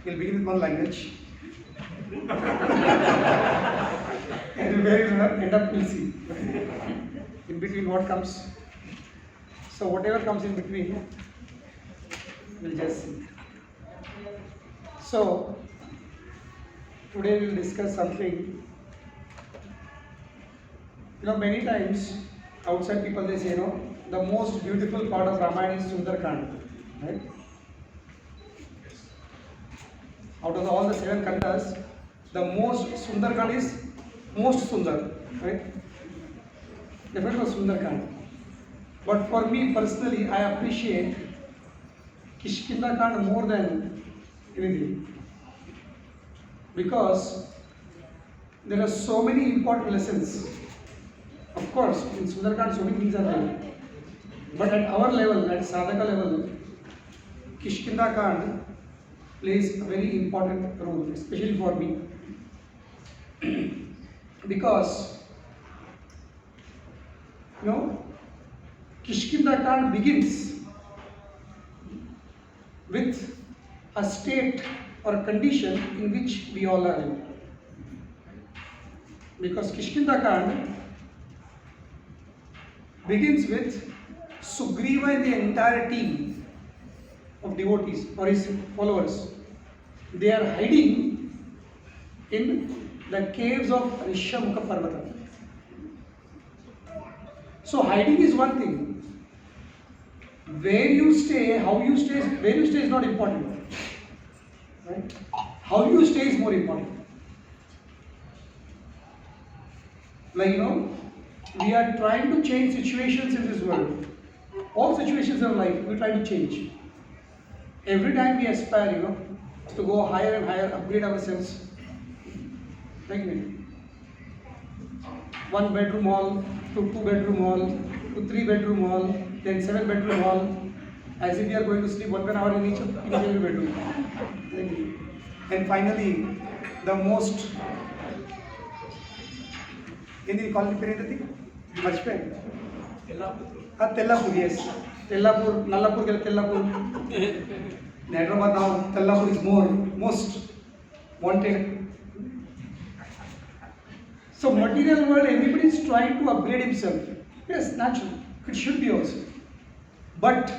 He'll begin with one language. And where he'll end up, we'll see. In between what comes. So whatever comes in between, we'll just see. So today we'll discuss something. Many times outside people they say, the most beautiful part of Ramayana is Sundarkand, right? Out of all the 7 kandas, the most Sundarkand is most Sundar, right? Definitely Sundarkand. But for me personally, I appreciate Kishkindakand more than anything, because there are so many important lessons. Of course, in Sundarkand so many things are there, but at our level, at sadhaka level, Kishkindakand plays a very important role, especially for me, because Kishkindakand begins with a state or a condition in which we all are in. Because Kishkindakand begins with Sugriva and the entire team of devotees or his followers. They are hiding in the caves of Rishyamukha Parvata. So hiding is one thing. Where you stay, how you stay, where you stay is not important. Right? How you stay is more important. We are trying to change situations in this world. All situations of life, we try to change. Every time we aspire, to go higher and higher, upgrade ourselves. Like me. 1 bedroom hall, to 2 bedroom hall, to 3 bedroom hall, then 7 bedroom hall, as if we are going to sleep 1 hour in each every bedroom. And finally, the most, in call it Marchpen? Tellapur, yes. Tellapur, Nallapur, Tellapur. Hyderabad now, Tellapur is most wanted. So material world, everybody is trying to upgrade himself. Yes, naturally, it should be also. But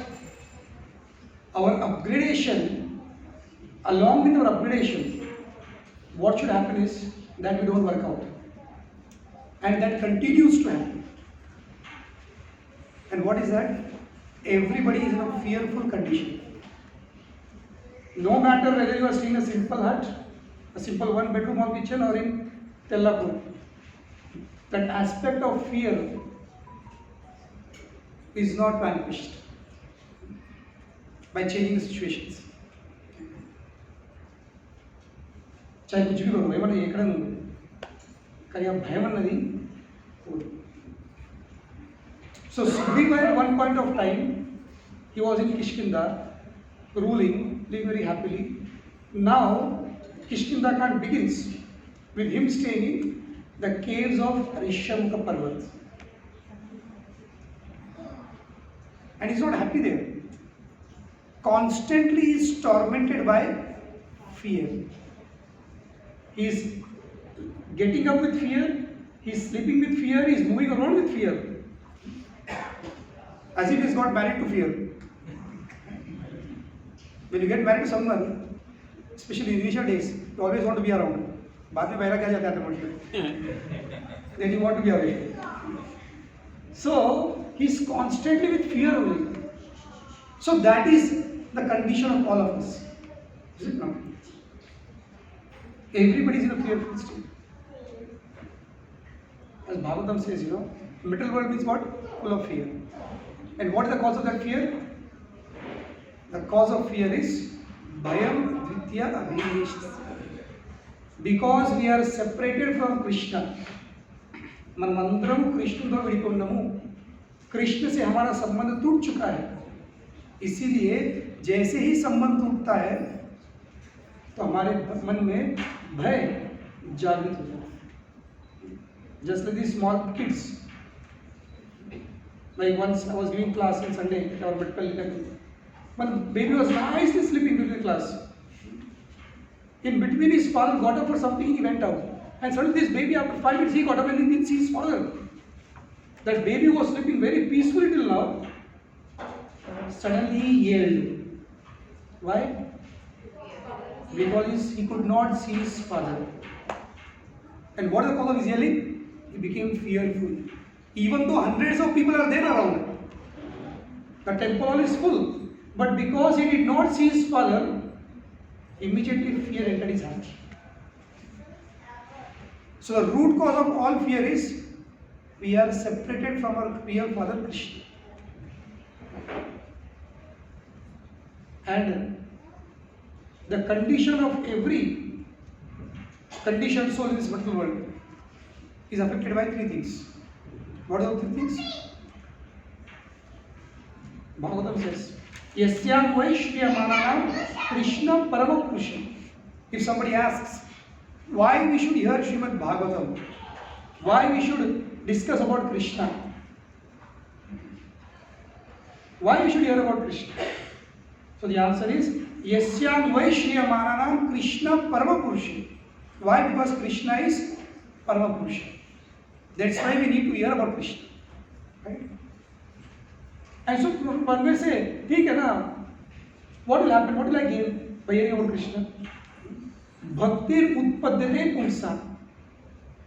our upgradation, along with our upgradation, what should happen is that we don't work out. And that continues to happen. And what is that? Everybody is in a fearful condition. No matter whether you are staying in a simple hut, a simple 1 bedroom or kitchen, or in Tellapur, that aspect of fear is not vanquished by changing the situations. चाहे कुछ भी करो ఏమంటే ఎక్కడ ఉంది కానీ ఆ భయం అన్నది పోదు. So Sugriva at one point of time, he was in Kishkinda, ruling, living very happily. Now Kishkindakand begins with him staying in the caves of Rishyamukha Parvat. And he's not happy there. Constantly he is tormented by fear. He is getting up with fear, he is sleeping with fear, he is moving around with fear. As if he has got married to fear. When you get married to someone, especially in initial days, you always want to be around. बाद में बहरा क्या जाता है automatically. Then you want to be away. So he is constantly with fear only. So that is the condition of all of us. Is it not? Everybody is in a fearful state. As Bhagavatam says, middle world means what? Full of fear. And what is the cause of that fear? The cause of fear is Bhayam Dvitya Abhineshya. Because we are separated from Krishna. मनमंत्रम Krishna तो विडिकोंडमु कृष्ण से हमारा संबंध टूट चुका है. इसीलिए जैसे ही संबंध टूटता है तो हमारे मन में भय जागृत होता है. Just like these small kids. Like once I was giving class on Sunday at our medical clinic. One baby was nicely sleeping during the class. In between, his father got up for something, he went out. And suddenly this baby, after 5 minutes, he got up and he didn't see his father. That baby was sleeping very peacefully till now. Suddenly he yelled. Why? Because he could not see his father. And what is the cause of his yelling? He became fearful. Even though hundreds of people are there around, the temple hall is full. But because he did not see his father, immediately fear entered his heart. So the root cause of all fear is we are separated from our real father Krishna. And the condition of every conditioned soul in this material world is affected by 3 things. What are the 3 things? Bhagavatam says, Yasyam Vaishyamanam Krishna Paramapurusham. If somebody asks why we should hear Srimad Bhagavatam, why we should discuss about Krishna, why we should hear about Krishna? So the answer is Yasyam Vaishyamanam Krishna Paramapurusham. Why? Because Krishna is Paramapurusha. That's why we need to hear about Krishna. Right? And so one may say, ठीक है ना, what will happen? What will I gain by hearing about Krishna? Bhaktir utpadyate pumsa.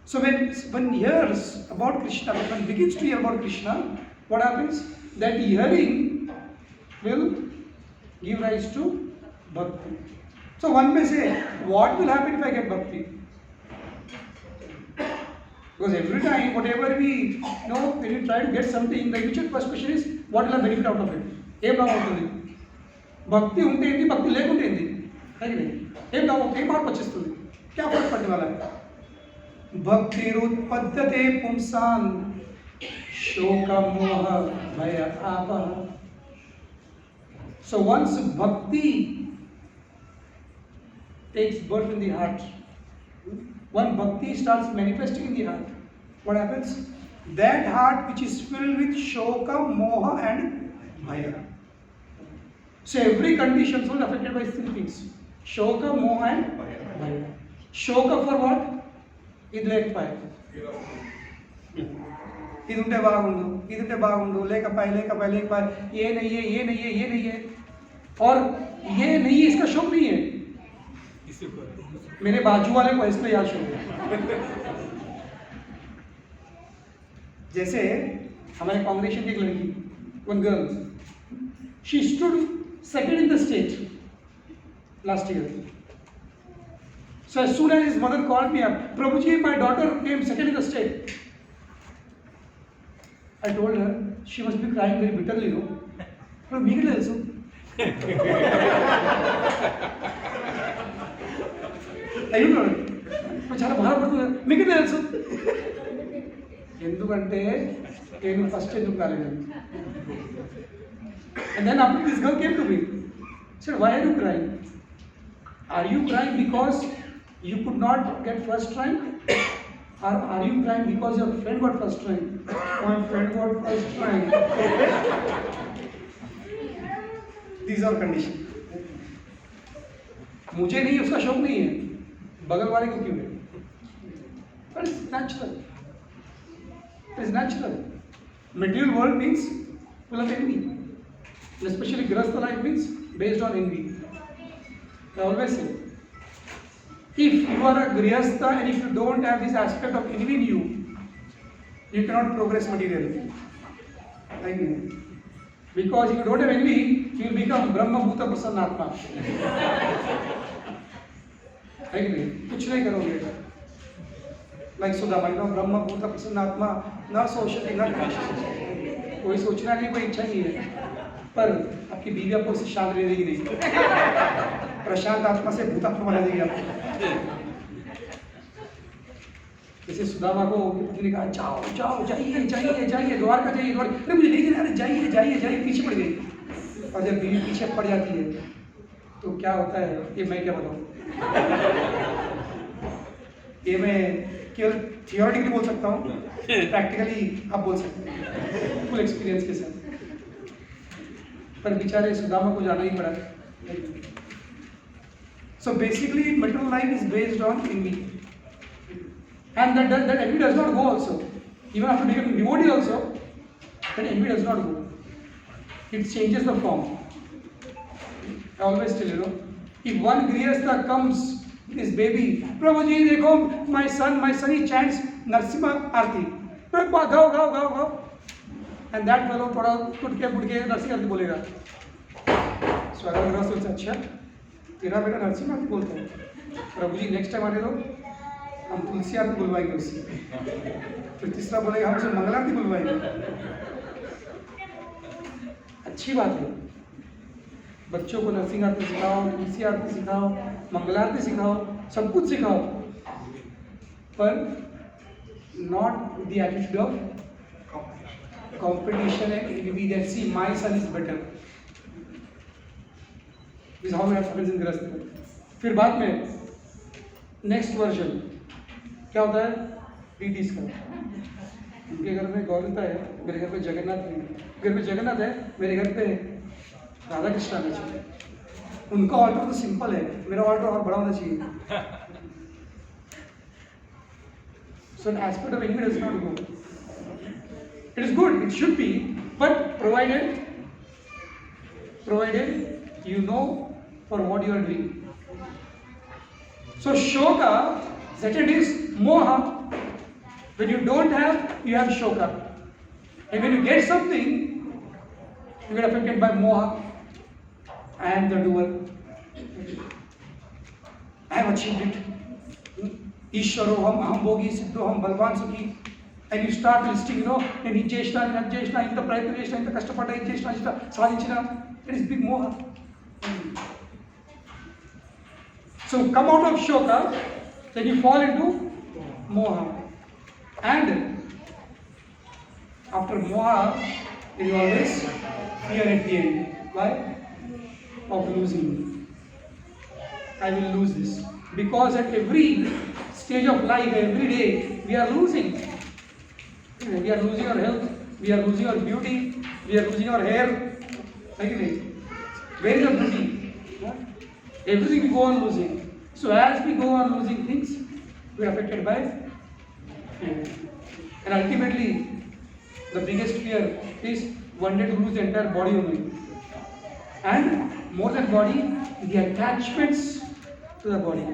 So when one hears about Krishna, when one begins to hear about Krishna, what happens? That hearing will give rise to bhakti. So one may say, what will happen if I get bhakti? Because every time, whatever we know, when we try to get something, the immediate first question is, what will I benefit out of it? Em lav avutundi. Bhakti unte endi, bhakti lekunte endi. Right? Em lav avutundi, em marpu vachestundi. Kya farak padne wala hai? Bhakti utpadyate pumsan shoka moha bhaya apaha. So once bhakti takes birth in the heart, when bhakti starts manifesting in the heart, what happens? That heart which is filled with shoka, moha and bhaya. So every condition soul affected by 3 things. Shoka, moha and bhaya. Shoka for what? Idlekpai. Idunte bagundu, lekapai, ye nahi hai. और ये नहीं है, इसका शौक नहीं है. मेरे बाजू वाले को इसलिए याद शौक है. जैसे हमारे कांग्रेशन की एक लड़की, one girl, she stood second in the state last year. So as soon as his mother called me up, Prabhuji, my daughter came second in the state. I told her she must be crying very bitterly, no? But me also. అయ్యో చాలా బాధపడుతున్నా మీకు తెలుసు ఎందుకంటే నేను first ఎందుకు రాలేదు. And then after this girl came to me, said, why are you crying? Are you crying because you could not get first rank? Or are you crying because your friend got first rank? My friend got first rank. These are conditions. मुझे नहीं, उसका शौक नहीं है, बगल वाले को क्यों है? But it's natural. It is natural. Material world means full of envy. And especially Grahastha life means based on envy. I always say, if you are a Grihastha and if you don't have this aspect of envy in you cannot progress materially. I mean, because if you don't have envy, you will become Brahma Bhuta Prasannatma. है कि नहीं? कुछ नहीं करोगे. Like Sudama, you know, Brahma Bhuta Prasannatma, ना सोचते ना कोई सोचना नहीं, कोई इच्छा नहीं है, पर आपकी बीवी आपको उससे शांत रहने देगी नहीं, प्रशांत आत्मा से भूतात्मा बना देगी आपको. जैसे सुदामा को ने कहा जाओ जाओ जाइए जाइए जाइए द्वारका जाइए द्वारका, अरे मुझे नहीं जाना, जाइए जाइए जाइए, पीछे पड़ गई. और जब बीवी पीछे पड़ जाती है तो क्या होता है ये मैं क्या बताऊँ. ये मैं केवल थियोरेटिकली बोल सकता हूँ, प्रैक्टिकली आप बोल सकते हैं फुल एक्सपीरियंस के साथ. पर बेचारे सुदामा को जाना ही पड़ा. So basically, material life is based on envy. And that envy does not go also. Even after becoming devotee also, that envy does not go. It changes the form. I always tell you, if one Grihastha comes with his baby, Prabhuji, dekho, my son, he chants Narsimha Arti. Prabhu, go. And that fellow thoda tutke budke Narsimha Arti bolega. So I was also अच्छा तेरा बेटा नरसिम्हा आरती बोलता है प्रभु जी next time आने दो हम तुलसी आरती बुलवाएंगे उससे फिर तीसरा बोलेगा हम उसे मंगल आरती बुलवाएंगे अच्छी बात है बच्चों को नरसिंह आरती सिखाओ तुलसी आरती सिखाओ मंगल आरती सिखाओ सब कुछ सिखाओ पर not the attitude of competition and we that see my son is better is how में happens in गृहस्थ। फिर बाद में नेक्स्ट वर्जन क्या होता है डीटीज का उनके घर में गौरता है मेरे घर पे जगन्नाथ है घर में जगन्नाथ है मेरे घर पे राधा कृष्ण आना चाहिए उनका ऑर्डर तो सिंपल है मेरा ऑर्डर और बड़ा होना चाहिए so an aspect of envy does not go it is good it should be but provided you know for what you are doing. So shoka, second is moha. When you don't have, you have shoka. And when you get something, you get affected by moha. I am the doer. I have achieved it. Ishvaro ham bhogi siddho ham balvan sukhi. And you start listing, nijjeshna, inta prayatna jeshna, inta kashtapada jeshna, inta sadhinchina. It is big moha. So come out of shoka, then you fall into moha. And after moha, there is always fear at the end. Why? Of losing. I will lose this. Because at every stage of life, every day, we are losing. We are losing our health, we are losing our beauty, we are losing our hair. Where is the beauty? Everything we go on losing. So as we go on losing things, we are affected by fear. And ultimately, the biggest fear is one day to lose the entire body only. And more than body, the attachments to the body.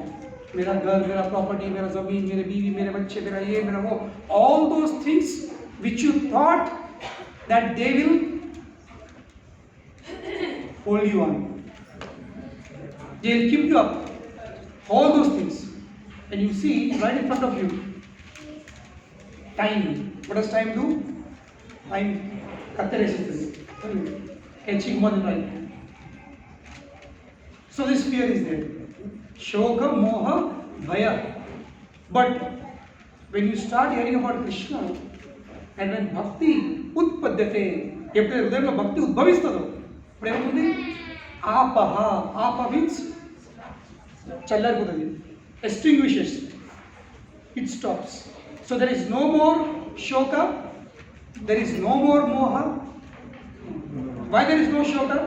मेरा घर, मेरा property, मेरा ज़मीन, मेरे बीवी, मेरे बच्चे, मेरा ये, मेरा वो, all those things which you thought that they will hold you on. They will keep you up. All those things. And you see right in front of you. Time. What does time do? Time catching more than time. So this fear is there. Shoka, moha, bhaya. But when you start hearing about Krishna and when bhakti utpadyate, ఎప్పుడైతే హృదయంలో భక్తి ఉద్భవిస్తుందో ఇప్పుడు ఏమవుతుంది ఆపహ means చల్లారిపోతుంది extinguishes it stops so there is no more shoka there is no more moha why there is no shoka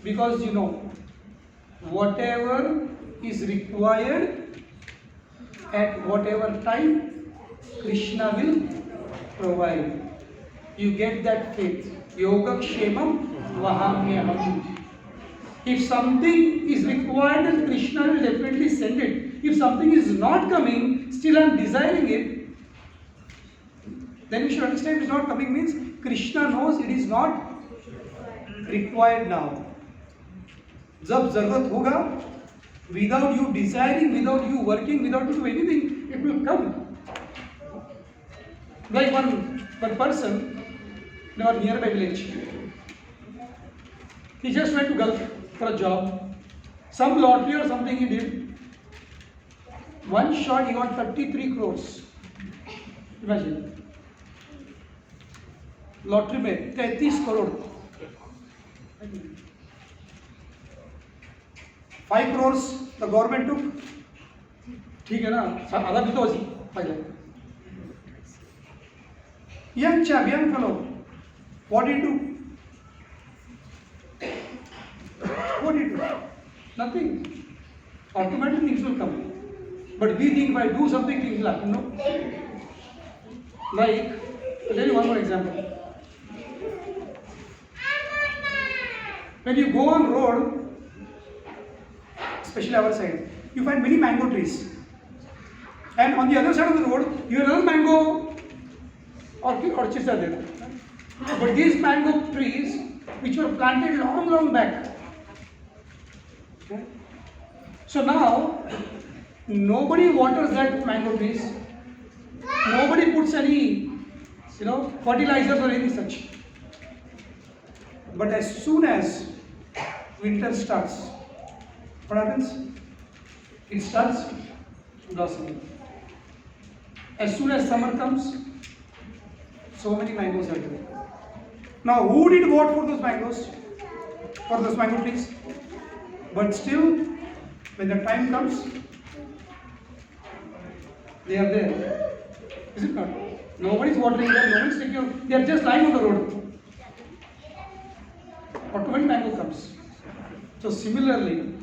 because you know whatever is required at whatever time Krishna will provide you get that faith yoga kshemam vahamyaham. If something is required, then Krishna will definitely send it. If something is not coming, still I am desiring it, then you should understand it is not coming means Krishna knows it is not required now. Jab zarurat hoga, without you desiring, without you working, without you doing anything, it will come. Like one person in our nearby village, he just went to Gulf for a job. Some lottery or something he did. One shot he got 33 crores. Imagine. Lottery में 33 crore. 5 crores the government took. ठीक है ना? आधा भी तो उसी पहले. Young chap, young fellow. What did he do? What did he do? Nothing. Automatically things will come. But we think if I do something, things will happen. No. Like, I'll tell you one more example. When you go on road, especially our side, you find many mango trees. And on the other side of the road, you have another mango orchards are there. But these mango trees, which were planted long back. Okay? So now, nobody waters that mango trees. Nobody puts any, fertilizers or anything such. But as soon as winter starts, what happens? It starts blossoming. As soon as summer comes, so many mangoes are there. Now, who did vote for those mangoes? For those mango trees? But still, when the time comes, they are there. Is it not? Nobody is watering them, nobody is taking care. They are just lying on the road. Automatic mango comes. So similarly,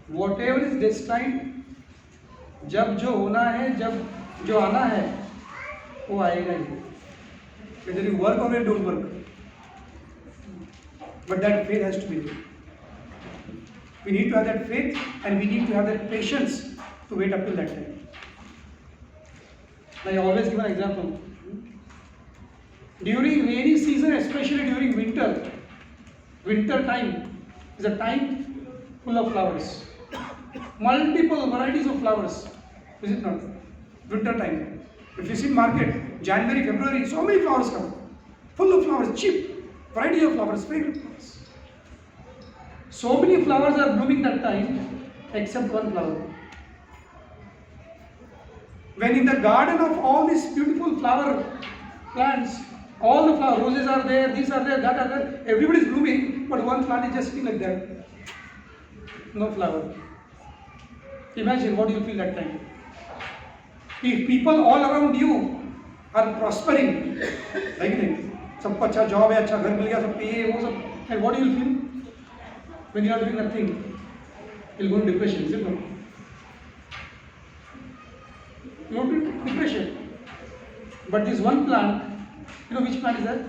whatever is destined, जब जो होना है, जब जो आना है, वो आएगा ही. Whether you work or you don't work. But that faith has to be there. We need to have that faith and we need to have that patience to wait up till that time. I always give an example. During rainy season, especially during winter time is a time full of flowers. Multiple varieties of flowers. Is it not? Winter time. If you see market, January, February, so many flowers come. Full of flowers, cheap. Variety of flowers, fragrant flowers. So many flowers are blooming that time, except one flower. When in the garden of all these beautiful flower plants, all the flower roses are there, these are there, that are there, everybody is blooming, but one plant is just sitting like that. No flower. Imagine what you feel that time. If people all around you are prospering, like सबको अच्छा job है, अच्छा घर मिल गया, सबको ये वो सब, and what do you feel when you are doing nothing? You'll go into depression, is it not? You go into depression. But this one plant, which plant is that?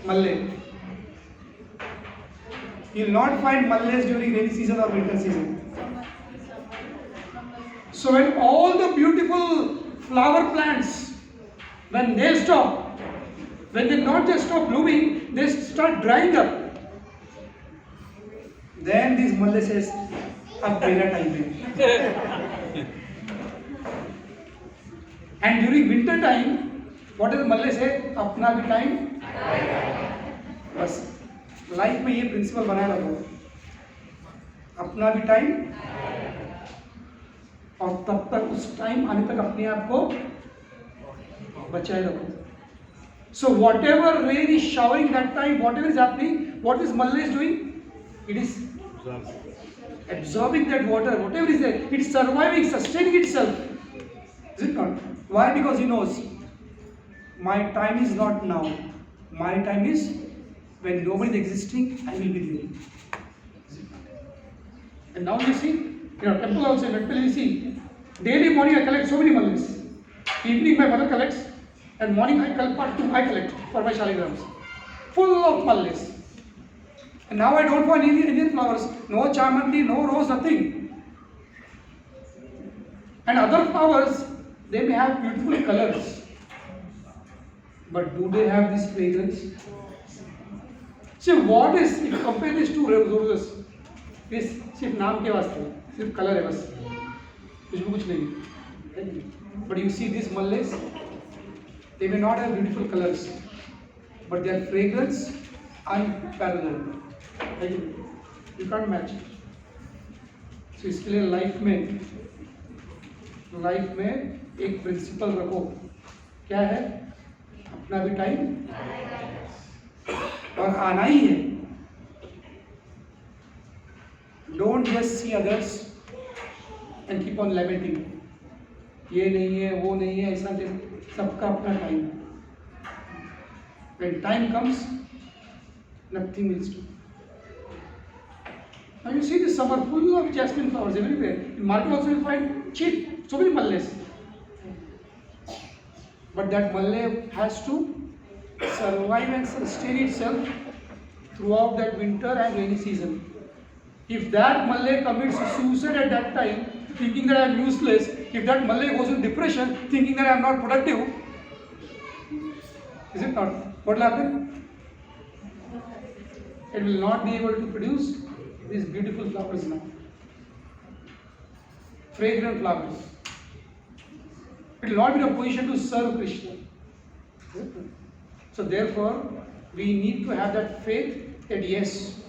Malle. You'll not find malles during rainy season or winter season. So when all the beautiful flower plants, when they stop, when they not just stop blooming, they start drying up. Then this malle says, "Ab mera time hai." And during winter time, what does malle say? Apna bhi time. बस life में ये principal बनाए रखो, अपना भी time, और तब तक उस टाइम आने तक अपने आप को बचाए रखो. So whatever rain is showering that time, whatever is happening, what is Malle is doing? It is absorbing that water, whatever is there, it is surviving, sustaining itself. Is it not? Why? Because he knows, my time is not now. My time is when nobody is existing, I will be there. And now you see, temple also, in temple you see, daily morning I collect so many mallas. Evening my mother collects, and morning I collect for my shaligrams. Full of mallas. And now I don't find any Indian flowers, no chamanti, no rose, nothing. And other flowers, they may have beautiful colors, but do they have this fragrance? See, what is, if you compare these two roses, this सिर्फ नाम के वास्ते, सिर्फ colour है बस, कुछ भी कुछ नहीं. But you see these mallas, they may not have beautiful colors, but their fragrance unparalleled. You can't match it. So इसके लिए लाइफ में एक प्रिंसिपल रखो, क्या है? अपना भी टाइम और आना ही है. Don't just see others and keep on lamenting. ये नहीं है, वो नहीं है, ऐसा नहीं. सबका अपना time. When time comes, nothing will stop. Now you see this summer full of jasmine flowers everywhere. In market also you find cheap, so many malles. But that malle has to survive and sustain itself throughout that winter and rainy season. If that malle commits suicide at that time, thinking that I am useless, if that malle goes into depression, thinking that I am not productive, is it not? What will happen? It will not be able to produce these beautiful flowers now. Fragrant flowers. It will not be in a position to serve Krishna. So therefore, we need to have that faith that yes,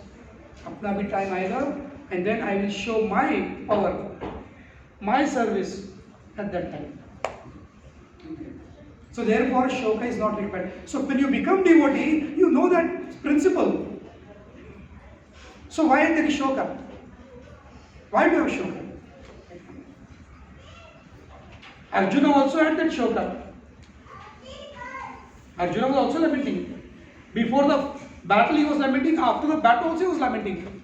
apna bhi time aayega, and then I will show my power, my service at that time. So therefore, shoka is not required. So when you become devotee, you know that principle. So why there is shoka? Why do you have shoka? Arjuna also had that shoka. Arjuna was also lamenting. Before the battle he was lamenting, after the battle also he was lamenting.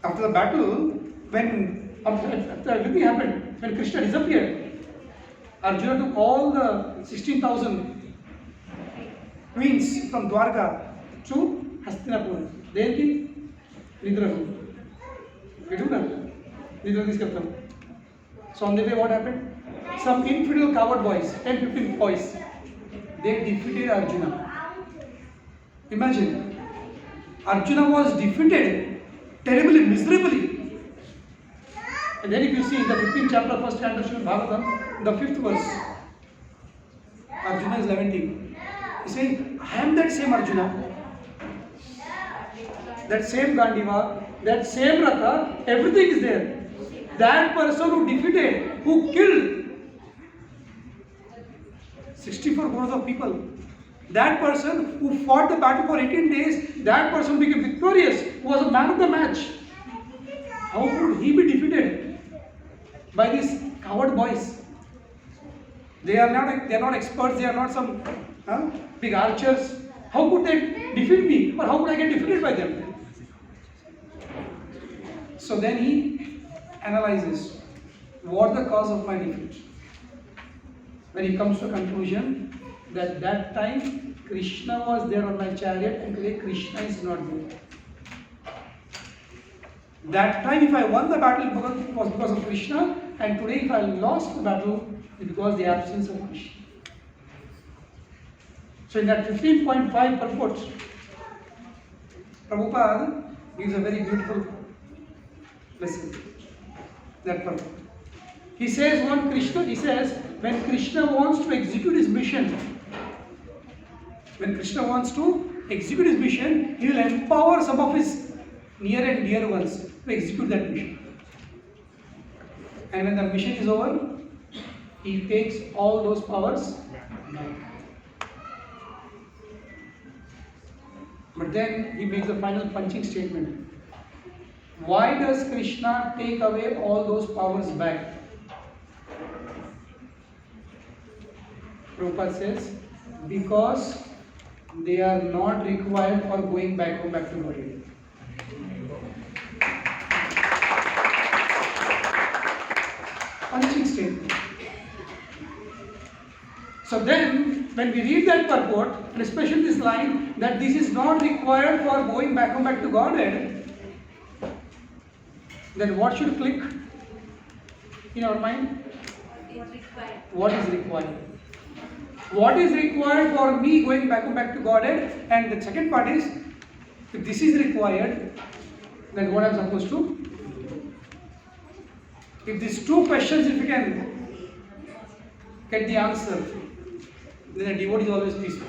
After the battle, when after everything happened, when Krishna disappeared, Arjuna took all the 16,000 queens from Dwarka to Hastinapur. Then he Nidra. So on the way what happened? Some infidel coward boys, 10-15 boys, they defeated Arjuna. Imagine, Arjuna was defeated terribly, miserably. And then if you see in the 15th chapter, first canto of Bhagavatam, the 5th verse, Arjuna is lamenting. He is saying, I am that same Arjuna, that same Gandiva, that same Ratha, everything is there. That person who defeated, who killed 64 crores of people, that person who fought the battle for 18 days, that person became victorious, who was a man of the match. How could he be defeated by these coward boys? They are not experts, they are not some big archers. How could they defeat me? Or how could I get defeated by them? So then he analyzes, what the cause of my defeat? When he comes to a conclusion that that time Krishna was there on my chariot and today Krishna is not there. That time if I won the battle it was because of Krishna, and today if I lost the battle it is because of the absence of Krishna. So in that 15.5 purport, Prabhupada gives a very beautiful lesson. That purport. He says when Krishna wants to execute his mission, he will empower some of his near and dear ones to execute that mission. And when the mission is over, he takes all those powers back. But then he makes the final punching statement. Why does Krishna take away all those powers back? Prabhupada says, because they are not required for going back to body. Punching statement. So then, when we read that purport, and especially this line, that this is not required for going back to Godhead, then what should click in our mind? What is required? What is required for me going back to Godhead? And the second part is, if this is required, then what I am supposed to? If these two questions, if you can get the answer, then the devotee is always peaceful.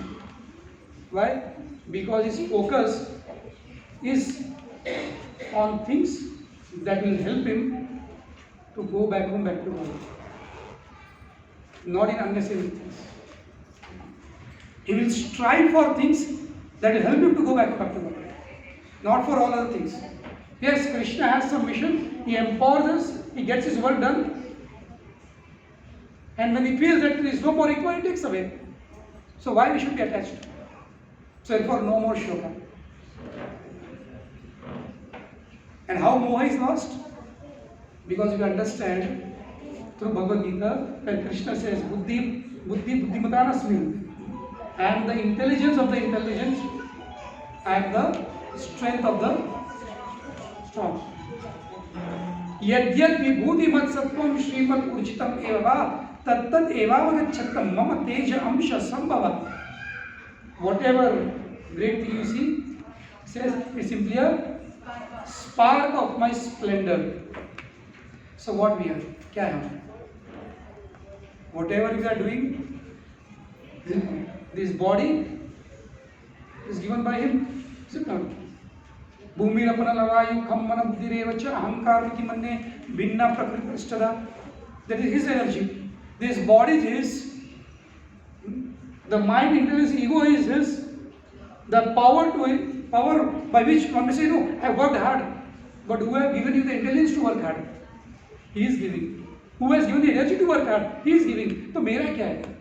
Why? Because his focus is on things that will help him to go back to God, not in unnecessary things. He will strive for things that will help him to go back to God, not for all other things. Yes, Krishna has some mission, he empowers us, he gets his work done, and when he feels that there is no more required, he takes away. So why we should be attached? So therefore no more shoka. And how moha is lost? Because we understand through Bhagavad Gita when Krishna says, Buddhi buddhimatanasmin. I am the intelligence of the intelligent. I am the strength of the strong. Yadyat vibhuti mat sattvam shrimat urjitam eva tattat evavagachattam mama teja amsha sambhava. Whatever great thing you see, says it's simply a spark of my splendor. So what we are? Kya hai? Whatever we are doing, this body is given by him. Is it not? Bhumirapana lavayu khammana buddhirevacha ahamkarmiti manne binna prakriti prishtada. That is his energy. This body is the mind, intelligence, ego is his. The power by which one may say, no, I have worked hard. But who has given you the intelligence to work hard? He is giving. Who has given the energy to work hard? He is giving. तो मेरा क्या है?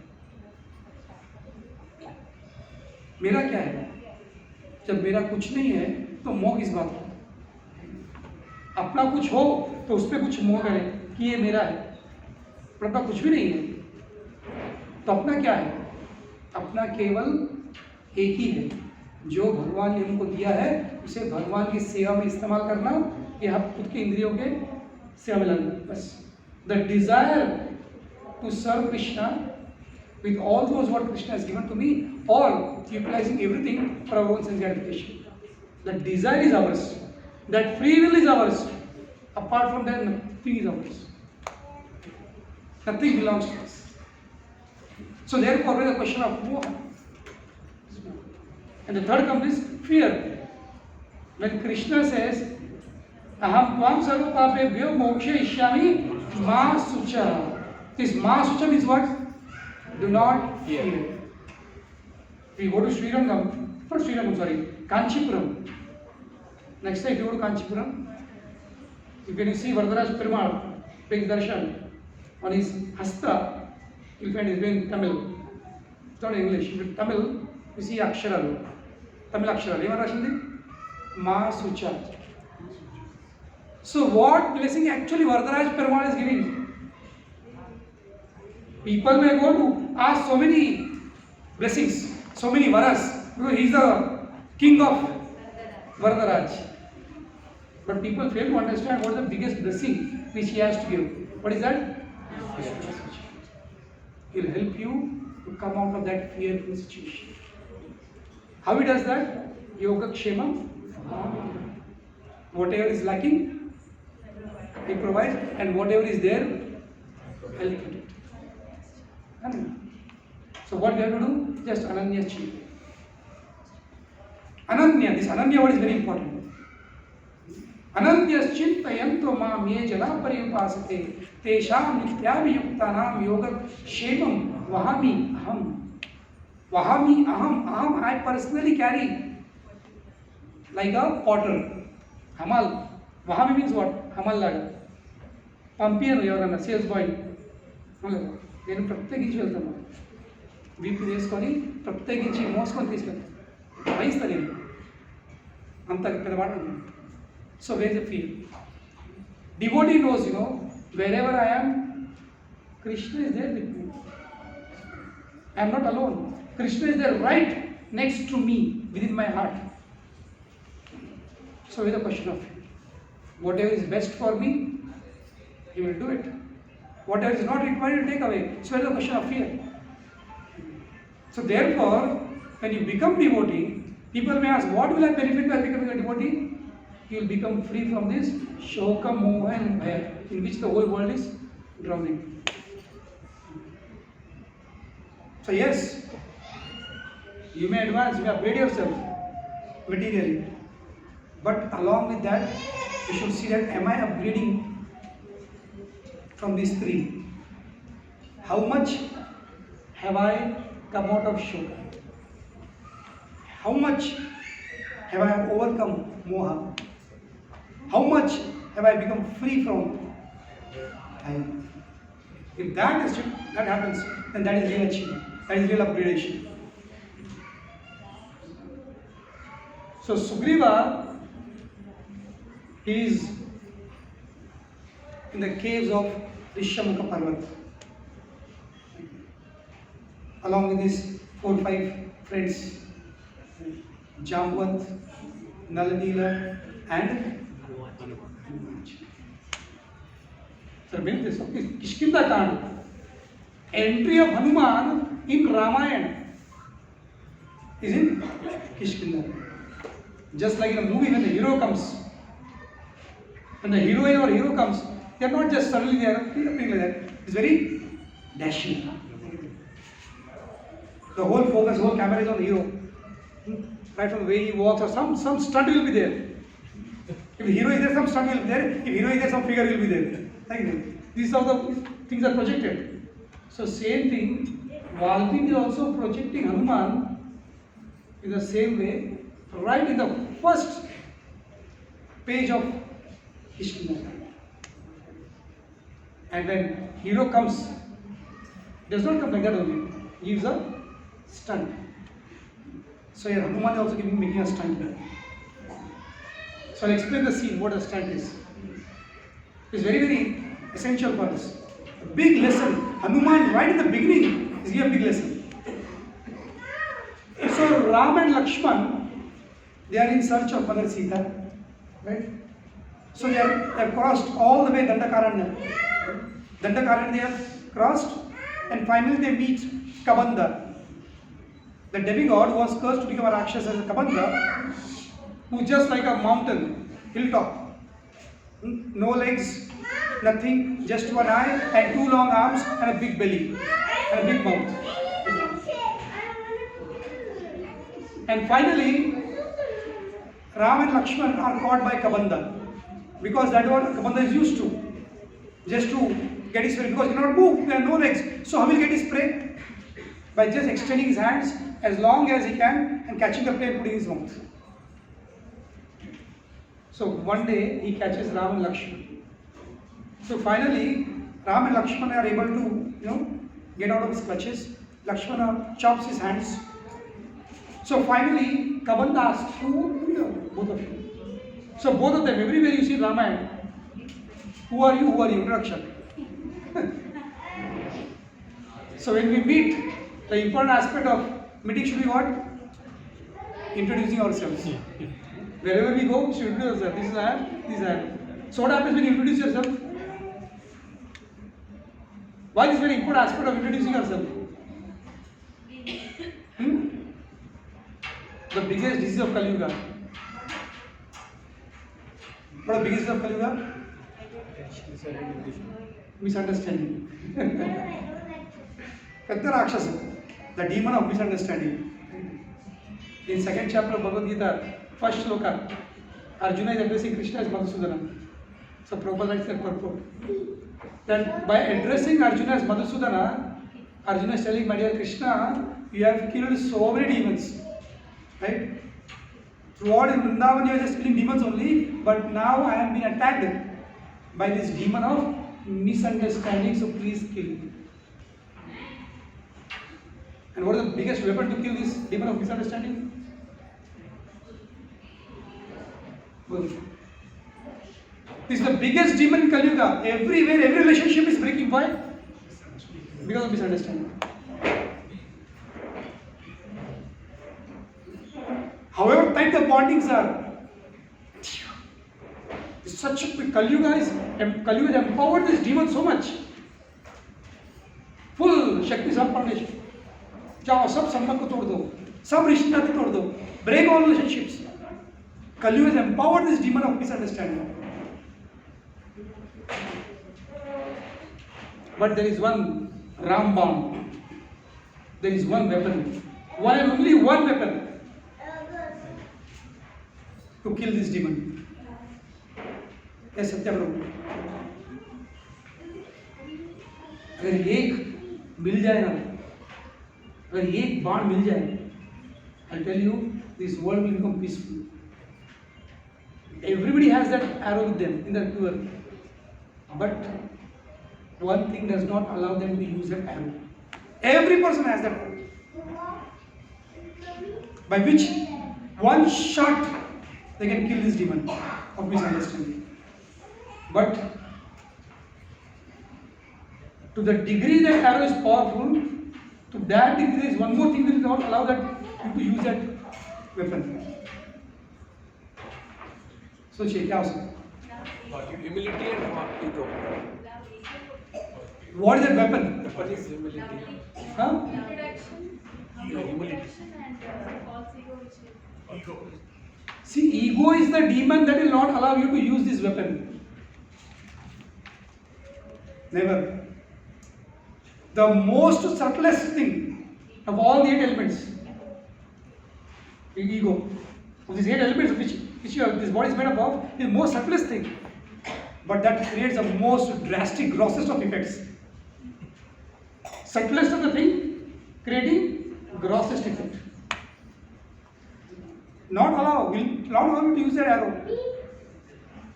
मेरा क्या है? जब मेरा कुछ नहीं है तो मोह किस बात का? अपना कुछ हो तो उस पर कुछ मोह करें कि ये मेरा है, पर अपना कुछ भी नहीं है तो अपना क्या है? अपना केवल एक ही है, जो भगवान ने हमको दिया है उसे भगवान की सेवा में इस्तेमाल करना, कि हम खुद के इंद्रियों के सेवा में लगना, बस. The desire to serve Krishna with all those what Krishna has given to me, or utilizing everything for our own sense gratification. That desire is ours. That free will is ours. Apart from that, nothing is ours. Nothing belongs to us. So therefore, the question of moha. And the third comes is fear. When Krishna says, Aham tvam sarva papebhyo mokshayishyami ma sucha. This ma sucha means what? Do not fear. We go to Srirangam, not Srirangam, sorry, Kanchipuram. Next time if you go to Kanchipuram, you can see Varadaraj Perumal doing darshan. On his hasta, you will find his doing Tamil. It's not English. In Tamil, you see Akshara. Tamil Akshara. You know Ma Sucha. So what blessing actually Varadaraj Perumal is giving? People may go to ask so many blessings, so many varas, because he is the king of Varadaraj. But people fail to understand what is the biggest blessing which he has to give. What is that? He will help you to come out of that fearful situation. How he does that? Yoga Kshema. Whatever is lacking, he provides, and whatever is there, help it. So what we have to do? Just Ananya Chitta. Ananya, this Ananya word is very important. Ananya Chintayanto mam ye jana pariyupasate tesham nityabhiyuktanam yoga shemam vahami aham. Vahami aham. Aham I personally carry like a potter. Hamal. Vahami means what? Hamal laga. Pumpian or a sales boy. నేను ప్రత్యేకించి వెళ్తాను, వీపు వేసుకొని ప్రత్యేకించి మోసుకొని తీసుకెళ్తాను, వహిస్తాను నేను అంత పెద్దవాడ. So where the feel devotee knows, wherever I am, Krishna is there with me. I am not alone. Krishna is there right next to me within my heart. So with the question of whatever is best for me, he will do it. Whatever is not required, he will take away. So it is a question of fear. So therefore, when you become devotee, people may ask, what will I benefit by becoming a devotee? You will become free from this shoka, moha and bhaya, in which the whole world is drowning. So yes, you may advance, you may upgrade yourself materially. But along with that, you should see that, am I upgrading from these three? How much have I come out of shoka? How much have I overcome moha? How much have I become free from bhaya? If that happens, then that is real achievement. That is real upgradation. So Sugriva He is in the caves of Rishyamukha Parvat, along with his 4-5 friends, Jamwant, Nalanila, and Hanuman. So, this is Kishkinda Kand. Entry of Hanuman in Ramayan is in Kishkinda. Just like in a movie, when the hero comes, when the heroine or hero comes, they are not just suddenly there, appearing like that. It's very dashing. The whole focus, whole camera is on the hero. Right from the way he walks, or some stunt will be there. If the hero is there, some stunt will be there. If hero is there, some figure will be there. Like that. These are the things are projected. So same thing, Valmiki is also projecting Hanuman in the same way, right in the first page of Kishkinda. And when hero comes, does not come like that only, he gives a stunt. So here Hanuman is also making a stunt here. So I'll explain the scene, what a stunt is. It's very, very essential for us. A big lesson. Hanuman right in the beginning is giving a big lesson. So Ram and Lakshman, they are in search of Mother Sita. Right? So they have crossed all the way Dandakaranya. Dandakaranya they have crossed, and finally they meet Kabanda. The demigod who was cursed to become a Rakshasa as a Kabanda, who is just like a mountain, hilltop. No legs, nothing, just one eye and 2 long arms and a big belly and a big mouth. And finally, Ram and Lakshman are caught by Kabanda, because that's what Kabanda is used to, just to get his prey, because he cannot move, there are no legs. So how will he get his prey? By just extending his hands as long as he can and catching the prey and putting in his mouth. So one day he catches Ram and Lakshman. So finally, Ram and Lakshman are able to, get out of his clutches. Lakshmana chops his hands. So finally, Kabanda asks, both of you. So both of them, everywhere you see Ramayan, who are you? Introduction. So when we meet, the important aspect of meeting should be what? Introducing ourselves. Wherever we go, we should introduce ourselves. This is I am, this is I am. So what happens when you introduce yourself? Why is very important aspect of introducing yourself? The biggest disease of Kali Yuga. What is the biggest disease of Kali Yuga? Misunderstanding. Kadda Rakshasa, the demon of misunderstanding. In second chapter of Bhagavad Gita, first shloka, Arjuna is addressing Krishna as Madhusudana. So Prabhupada writes that purport. That by addressing Arjuna as Madhusudana, Arjuna is telling, my dear Krishna, you have killed so many demons. Right? Throughout in Vrindavan, you are just killing demons only, but now I am being attacked by this demon of misunderstanding, so please kill me. And what is the biggest weapon to kill this demon of misunderstanding? This is the biggest demon in Kali Yuga. Everywhere, every relationship is breaking. Why? Because of misunderstanding. However tight the bondings are, such a Kali Yuga has empowered this demon so much. Full Shakti Foundation. जाओ सब संबंध को तोड़ दो, सब रिश्ते तोड़ दो, break all relationships. Kali Yuga has empowered this demon of misunderstanding. But there is one Rambam. There is one weapon, one and only one weapon to kill this demon. Yes, Satya Prabhu. अगर एक मिल जाए ना, अगर एक बाण मिल जाए, I'll tell you, this world will become peaceful. Everybody has that arrow with them in their quiver, but one thing does not allow them to use that arrow. Every person has that arrow, by which one shot they can kill this demon of misunderstanding. But to the degree that arrow is powerful, to that degree there is one more thing that will not allow that you to use that weapon. So क्या हो सकता? Humility and ego. What is that weapon? What is humility? Huh? Humility. See, ego is the demon that will not allow you to use this weapon. Never. The most subtlest thing of all the 8 elements, the ego, of these 8 elements of which this body is made up of, is the most subtlest thing. But that creates the most drastic, grossest of effects. Subtlest of the thing, creating grossest effect. Not allow you to use that arrow.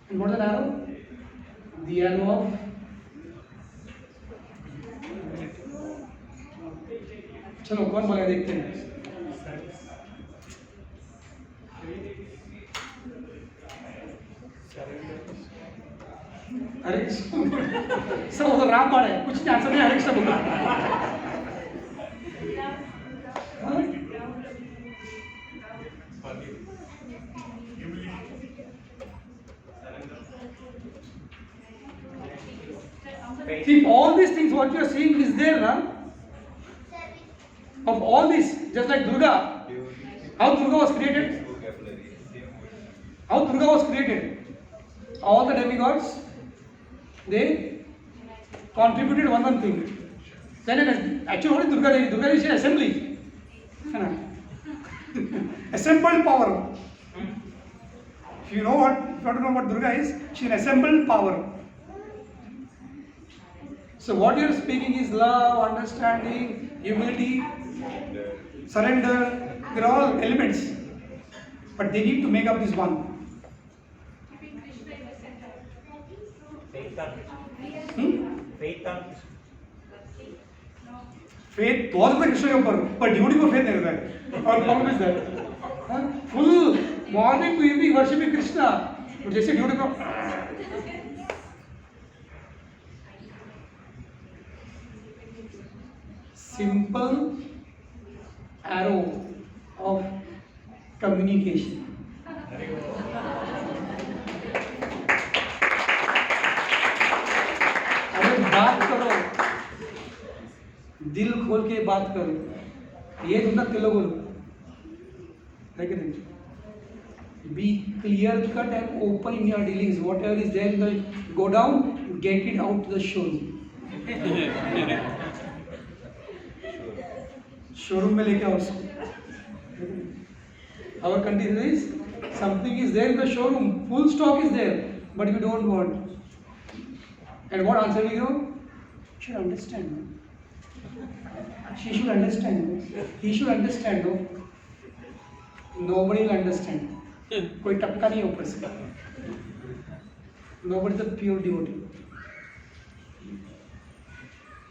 And what is an arrow? The arrow of चलो कौन बोला देखते हैं. हरे कृष्ण सब वो राम बाण है, कुछ नहीं आंसर नहीं. हरे कृष्ण बोला. If all these things what you are seeing is there, na? Of all this, just like Durga, how Durga was created? How Durga was created? All the demigods, they contributed one thing. Then actually what is Durga Devi? Durga Devi is assembly. Assembled power. If you want to know what Durga is, she is an assembled power. So what you are speaking is love, understanding, humility, surrender. They are all elements, but they need to make up this one. Faith बहुत ज़्यादा कृष्ण के ऊपर, पर devotee को faith नहीं रहता है. और problem is that full morning to evening worshiping Krishna, but जैसे डिवोटी को simple arrow of communication. अगर बात करो, दिल खोल के बात करो, ये तुम तेलो बोलो, be clear cut and open in your dealings. Whatever is there, go down, get it out to the showroom. Showroom में लेके आओ उसको. Our condition is something is there in the showroom, full stock is there, but you don't want. And what answer will you give? Should understand. She should understand. He should understand. No? Nobody will understand. कोई टपका नहीं ऊपर से. Nobody is a pure devotee.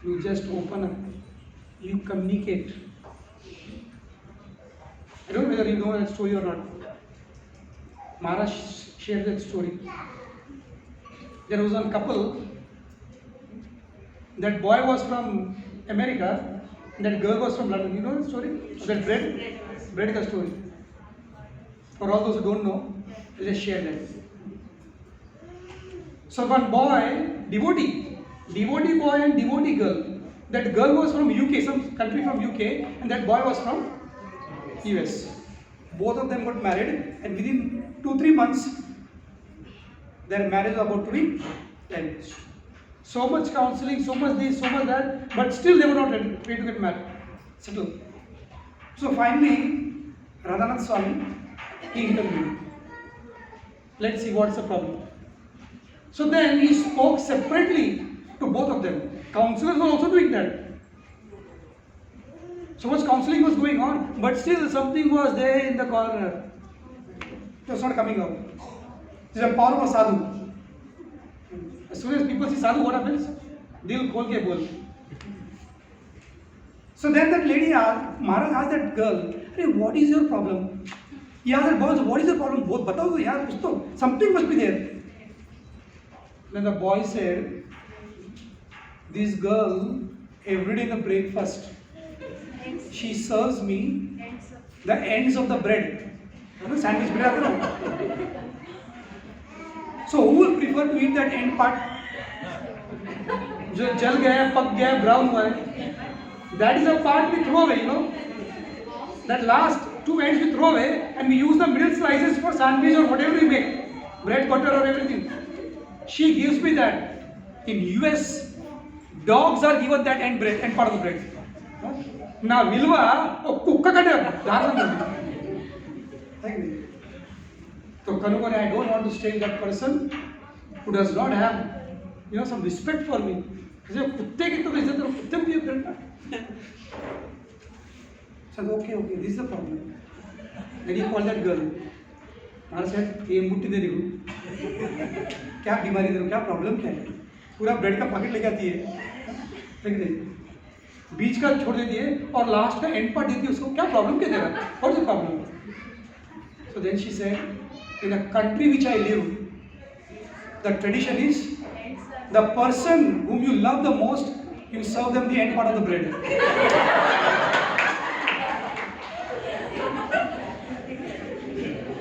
You just open up. You communicate. I don't know whether you know that story or not. Maharaj shared that story. There was one couple. That boy was from America. That girl was from London. You know the story? That bread is the story. For all those who don't know, I'll just share that. So one boy, devotee boy and devotee girl. That girl was from UK, some country from UK, and that boy was from US. Both of them got married, and within 2-3 months, their marriage was about to be ended. So much counseling, so much this, so much that, but still they were not ready to get married. Settled. So finally, Radhanath Swami, he interviewed. Let's see what's the problem. So then he spoke separately to both of them. Counselors were also doing that. So much counseling was going on, but still something was there in the corner. It was not coming out. This is a power of a sadhu. As soon as people see sadhu, what happens? Dil khol ke bol. So then that lady asked, Maharaj asked that girl, "Hey, what is your problem?" He asked that boy, what is the problem? Both batao to yaar, kuch to, something must be there. Then the boy said, this girl, every day in the breakfast, she serves me the ends of the bread. You know, sandwich bread aata na? So who will prefer to eat that end part? जो जल गया, पक गया, brown हुआ है. That is a part we throw away, you know. That last two ends we throw away and we use the middle slices for sandwich or whatever we make, bread, butter or everything. She gives me that. In US, dogs are given that end bread, end part of the bread. Now Vilva, oh, kukka kade, so Kanukone, I don't want to stay with that person who does not have, some respect for me. So okay, this is the problem. Then he called that girl. I said, "ये मुट्ठी दे रही हूँ, क्या बीमारी दे रही हूँ, क्या problem क्या है? पूरा ब्रेड का पैकेट लेके आती है, ठीक है? बीच का छोड़ देती है और लास्ट का एंड पार्ट देती है उसको, क्या प्रॉब्लम क्या दे रहा है? What is the problem?" So then she said, in a country which I live, the tradition is the person whom you love the most, you serve them the end part of the bread.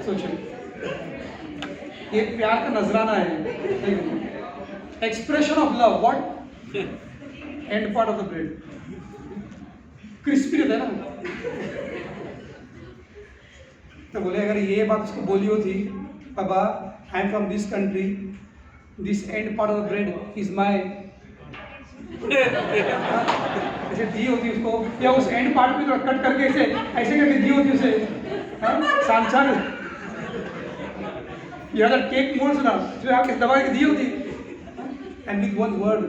सोचो, ये प्यार का नजराना है. Expression of love, what? End part of the bread. Crispy रहता है ना. तो बोले अगर ये बात उसको बोली होती, पापा, I am from this country, this end part of the bread is my, ऐसे दी होती उसको, या उस एंड पार्ट में तो कट करके ऐसे करके दी होती उसे, सांचार, या अगर केक मोड़ सुना, जो आप इस दबा के दी होती, and with one word,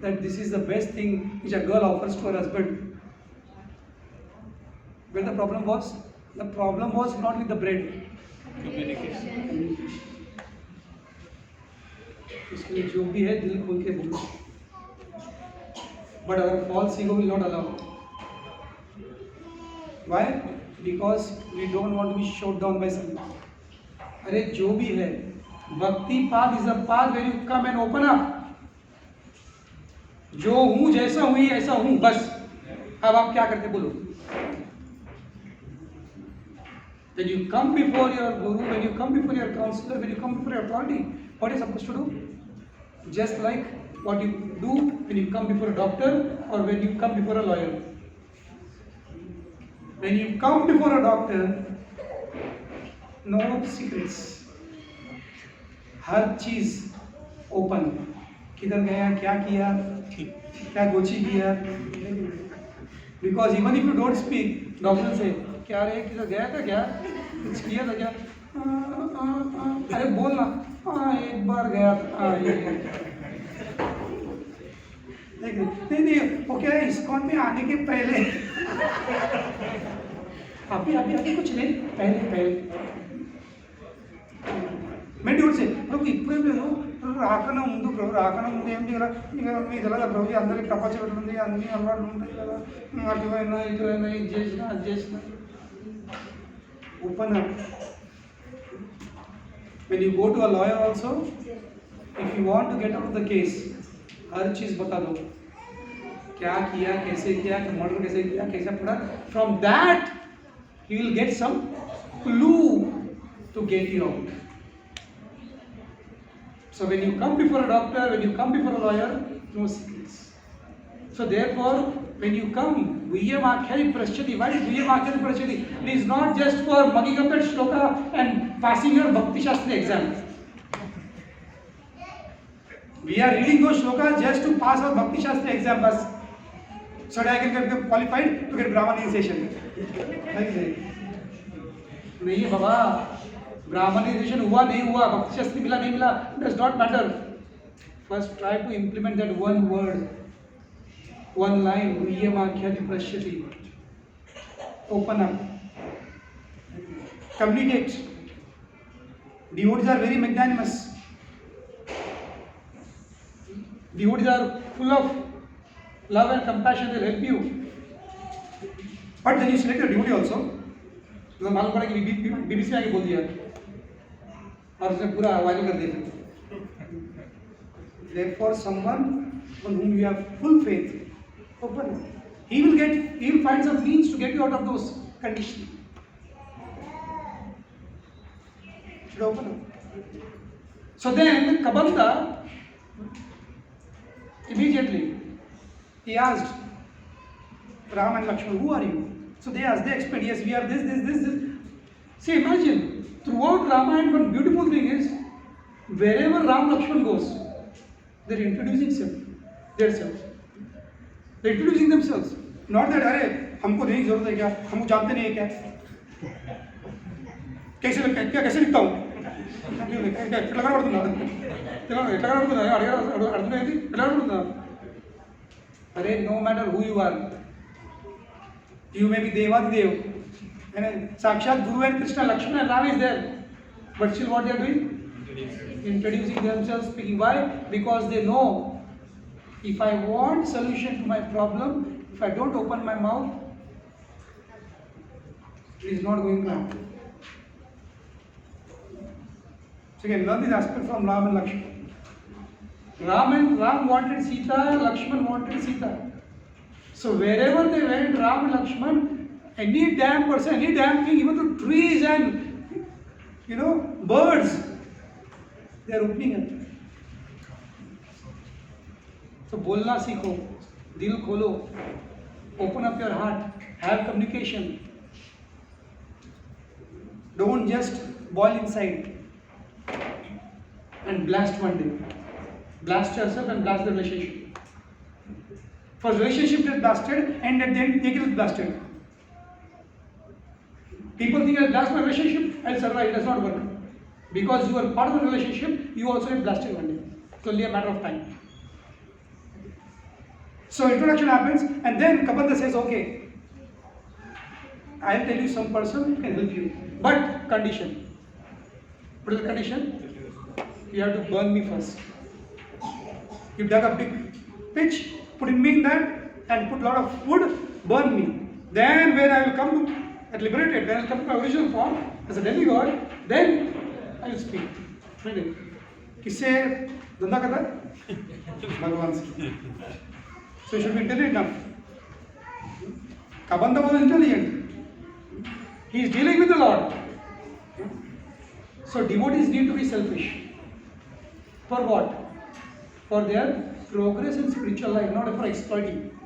that this is the best thing which a girl offers to her husband. Where the problem was? The problem was not with the bread. Communication. इसके लिए जो भी है दिल खोल के बोलो. But our false ego will not allow. Why? Because we don't want to be shot down by someone. अरे जो भी है, भक्ति path is a path where you come and open up. जो हूँ जैसा हूँ ऐसा हूँ बस. अब आप क्या करते बोलो? When you come before your guru, when you come before your counselor, when you come before your authority, what are you supposed to do? Just like what you do when you come before a doctor or when you come before a lawyer. When you come before a doctor, no secrets. हर चीज open. किधर गया, क्या किया, क्या गोची किया. Because even if you don't speak, doctor will say, क्या रे, किधर गया था क्या, कुछ किया था क्या, अरे बोलना, एक बार गया था, नहीं वो क्या है, इस्कॉन में आने के पहले अभी कुछ नहीं, पहले मैं ड्यूट से प्रभु इప్పుడే లేదు ప్రభు రాకన ముందు ఏం చేయాలి, ఇక మీకు తెలియదు ప్రభు, అందరికి ప్రపంచం ఉంటుంది, అన్ని అలవాట్లు ఉంటాయి కదా, అటువైనా ఇటువైనా ఇది చేసిన అది చేసిన. Open up. When you go to a lawyer also, if you want to get out of the case, हर चीज बता दो, क्या किया, कैसे किया, मर्डर कैसे किया, कैसे पड़ा. From that, he will get some clue to get you out. So when you come before a doctor, when you come before a lawyer, no secrets. So therefore, when you come, Viyam Akhyati Prashyati. Why is Viyam Akhyati Prashyati? It is not just for mugging up that shloka and passing your Bhakti Shastra exam. We are reading those shlokas just to pass our Bhakti Shastra exam, bas. So that I can get qualified to get Brahman initiation. नहीं बाबा, Brahman initiation हुआ नहीं हुआ, Bhakti Shastra मिला नहीं मिला, does not matter. First try to implement that one word. One line, Viyam Akhyati Prashyati. Open up. Communicate. Devotees are very magnanimous. Devotees are full of love and compassion, they'll help you. But then you select a devotee also. तो मालूम पड़ा कि BBC में आके बोल दिया और उसने पूरा वायरल कर दिया. Therefore, someone on whom you have full faith, open. He will find some means to get you out of those conditions. Should open up. So then, Kabanda immediately he asked Ram and Lakshman, "Who are you?" So they asked, they explained, "Yes, we are this." See, imagine throughout Ramayana, one beautiful thing is wherever Ram Lakshman goes, they're introducing themselves. They're introducing themselves. Not that, अरे हमको नहीं जरूरत है क्या, हमको जानते नहीं है क्या, कैसे लिखता हूँ, अरे no matter who you are, you may be Devadidev, and Sakshat Guru and Krishna, Lakshmana and Ram is there, but still what they are doing? Introducing themselves, speaking. Why? Because they know if I want solution to my problem, if I don't open my mouth, it is not going to happen. So you can learn this aspect from Ram and Lakshman. Ram wanted Sita, Lakshman wanted Sita. So wherever they went, Ram and Lakshman, any damn person, any damn thing, even to trees and birds, they are opening it. So बोलना सीखो, दिल खोलो, open up your heart, have communication. Don't just boil inside and blast one day. Blast yourself and blast the relationship. For relationship get blasted, and at the end they get blasted. People think I'll blast my relationship, I'll survive. It does not work. Because you are part of the relationship, you also get blasted one day. It's only a matter of time. So introduction happens, and then Kabanda says, okay, I'll tell you some person who can help you. But condition. What is the condition? You have to burn me first. You dug a big pitch, put me in that, and put a lot of wood, burn me. Then when I will come to liberated, when I will come to my original form as a demigod, then I will speak. किससे धंधा कर रहा है? भगवान से. So you should be intelligent enough. Kabanda was intelligent. He is dealing with the Lord. So devotees need to be selfish. For what? For their progress in spiritual life, not for exploiting.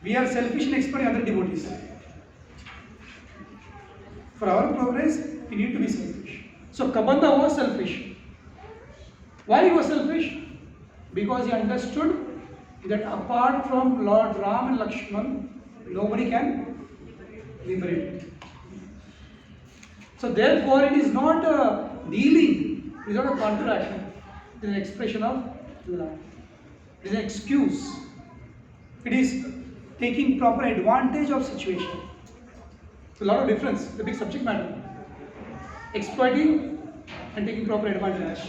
We are selfish in exploiting other devotees. For our progress, we need to be selfish. So Kabanda was selfish. Why he was selfish? Because he understood that apart from Lord Ram and Lakshman, nobody can liberate. So therefore it is not a dealing, it is not a contract, it is an expression of love. It is an excuse. It is taking proper advantage of situation. So a lot of difference, the big subject matter. Exploiting and taking proper advantage.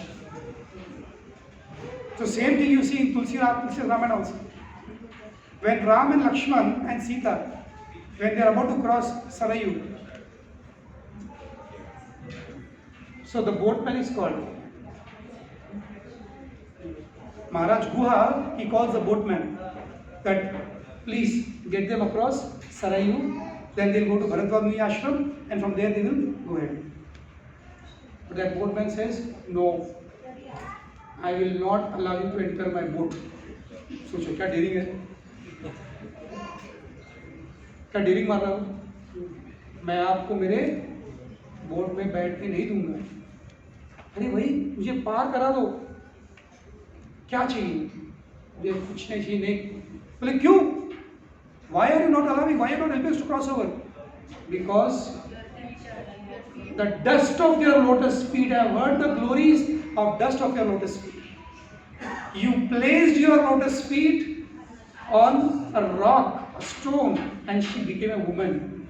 So same thing you see in Tulsi Ramayana also. When Ram and Lakshman and Sita, when they are about to cross Sarayu, so the boatman is called. Maharaj Guha, he calls the boatman that please get them across Sarayu, then they'll go to Bharadwaj Muni Ashram, and from there they will go ahead. But that boatman says, no, I will not allow you to enter my boat. सोचो क्या daring है, क्या daring मार रहा हूँ, मैं आपको मेरे बोट में बैठने नहीं दूंगा. अरे भाई मुझे पार करा दो, क्या चाहिए, मुझे कुछ नहीं चाहिए. नहीं बोले क्यों? Why are you not allowing? Why are you not helping us to cross over? Because the dust of your lotus feet, I have heard the glories of dust of your lotus feet. You placed your lotus feet on a rock, a stone, and she became a woman.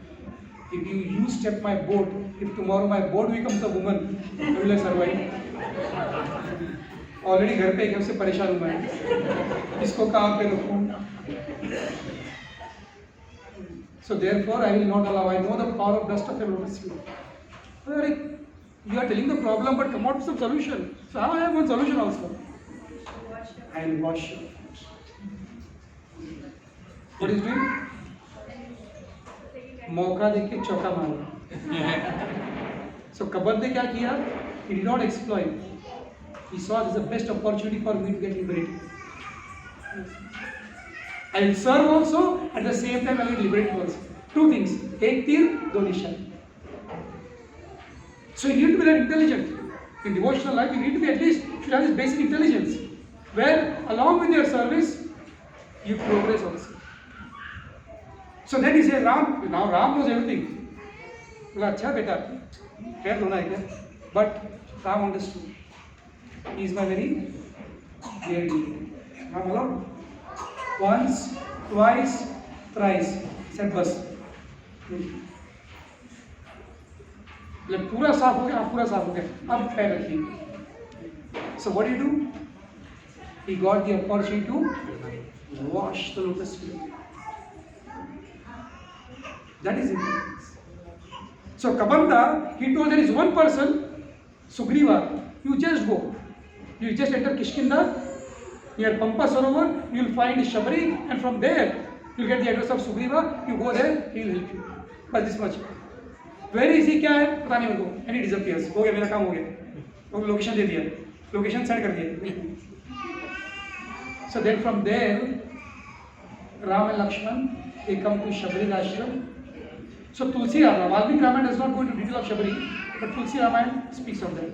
If you step my boat, if tomorrow my boat becomes a woman, how will I survive? Already घर पे एकदम से परेशान हूँ मैं, इसको कहाँ पे रखूँ? So therefore I will not allow. I know the power of dust of a lotus feet. You are telling the problem, but come out with some solution. So I have one solution also. I will wash your feet. What is doing? मौका देके चौका मारा. So Kabir ने क्या किया? He did not exploit. He saw this is the best opportunity for me to get liberated. I will serve also, at the same time I will liberate also. Two things. एक तीर, दो निशान. So you need to be that intelligent. In devotional life, you need to be at least, should have this basic intelligence. Where along with your service, you progress also. So then he says, Ram, now Ram knows everything. बोला अच्छा बेटा, पैर धोना है क्या? But Ram understood. He is my very dear dear. Ram alone. Once, twice, thrice. He said बस. पूरा साफ हो गया, आप पूरा साफ हो गया, अब पैर रखिए. So what do you do? He got the opportunity to wash the lotus feet. That is importance. So Kabanda, he told there is one person, Sugriva, you just go. You just enter Kishkinda, near Pampa Sarovar, you will find Shabari, and from there you will get the address of Sugriva, you go there, he will help you. But this much. Where is he? क्या है? पता नहीं उनको. And he disappears. हो गया, मेरा काम हो गया. वो लोकेशन दे दिया. लोकेशन सेंड कर दिया. So then from there, Ram and Lakshman, they come to Shabari ashram. So Tulsi Ramayana, Valmiki Ramayana does not go into detail of Shabari, but Tulsi Ramayana speaks of that.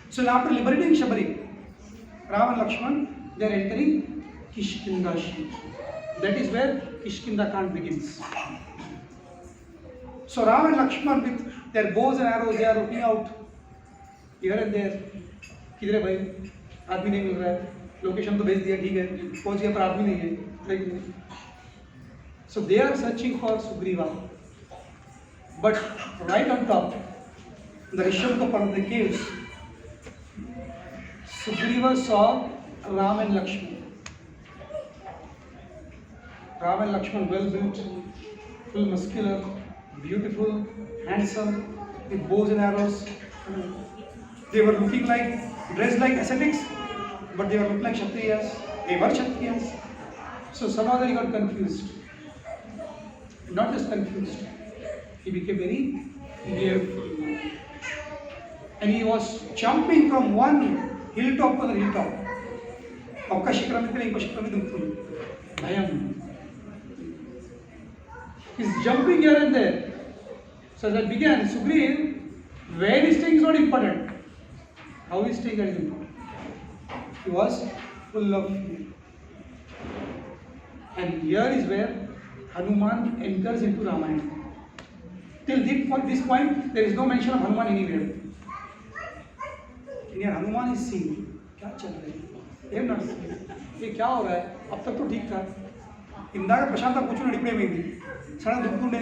So after liberating Shabari, Ram and Lakshman, they are entering Kishkinda ashram. That is where Kishkinda Kand begins. So Ram and Lakshman with their bows and arrows, they are looking out here and there. किधर है भाई? आदमी नहीं मिल रहा है. Location तो भेज दिया, ठीक है. पहुंच गया पर आदमी नहीं है. So they are searching for Sugriva. But right on top, the Rishabh of the caves, Sugriva saw Ram and Lakshman. Ram and Lakshman, well built, full muscular, beautiful, handsome, with bows and arrows. They were looking like, dressed like ascetics, but they were looking like Kshatriyas. They were Kshatriyas. So somehow he got confused. Not just confused, he became very fearful. And he was jumping from one hilltop to the hilltop. He's jumping here and there. So that began, Sugriv, where he's staying is not important. How he's staying is important. He was full of fear. And here is where Hanuman enters into Ramayana. Till this point, there is no mention of Hanuman anywhere. And here Hanuman is seeing, क्या चल रहा है? ये क्या हो रहा है? अब तक तो ठीक था. इंदाक प्रशांत कुछ नहीं निकले में भी. सारा दुख ढूंढे.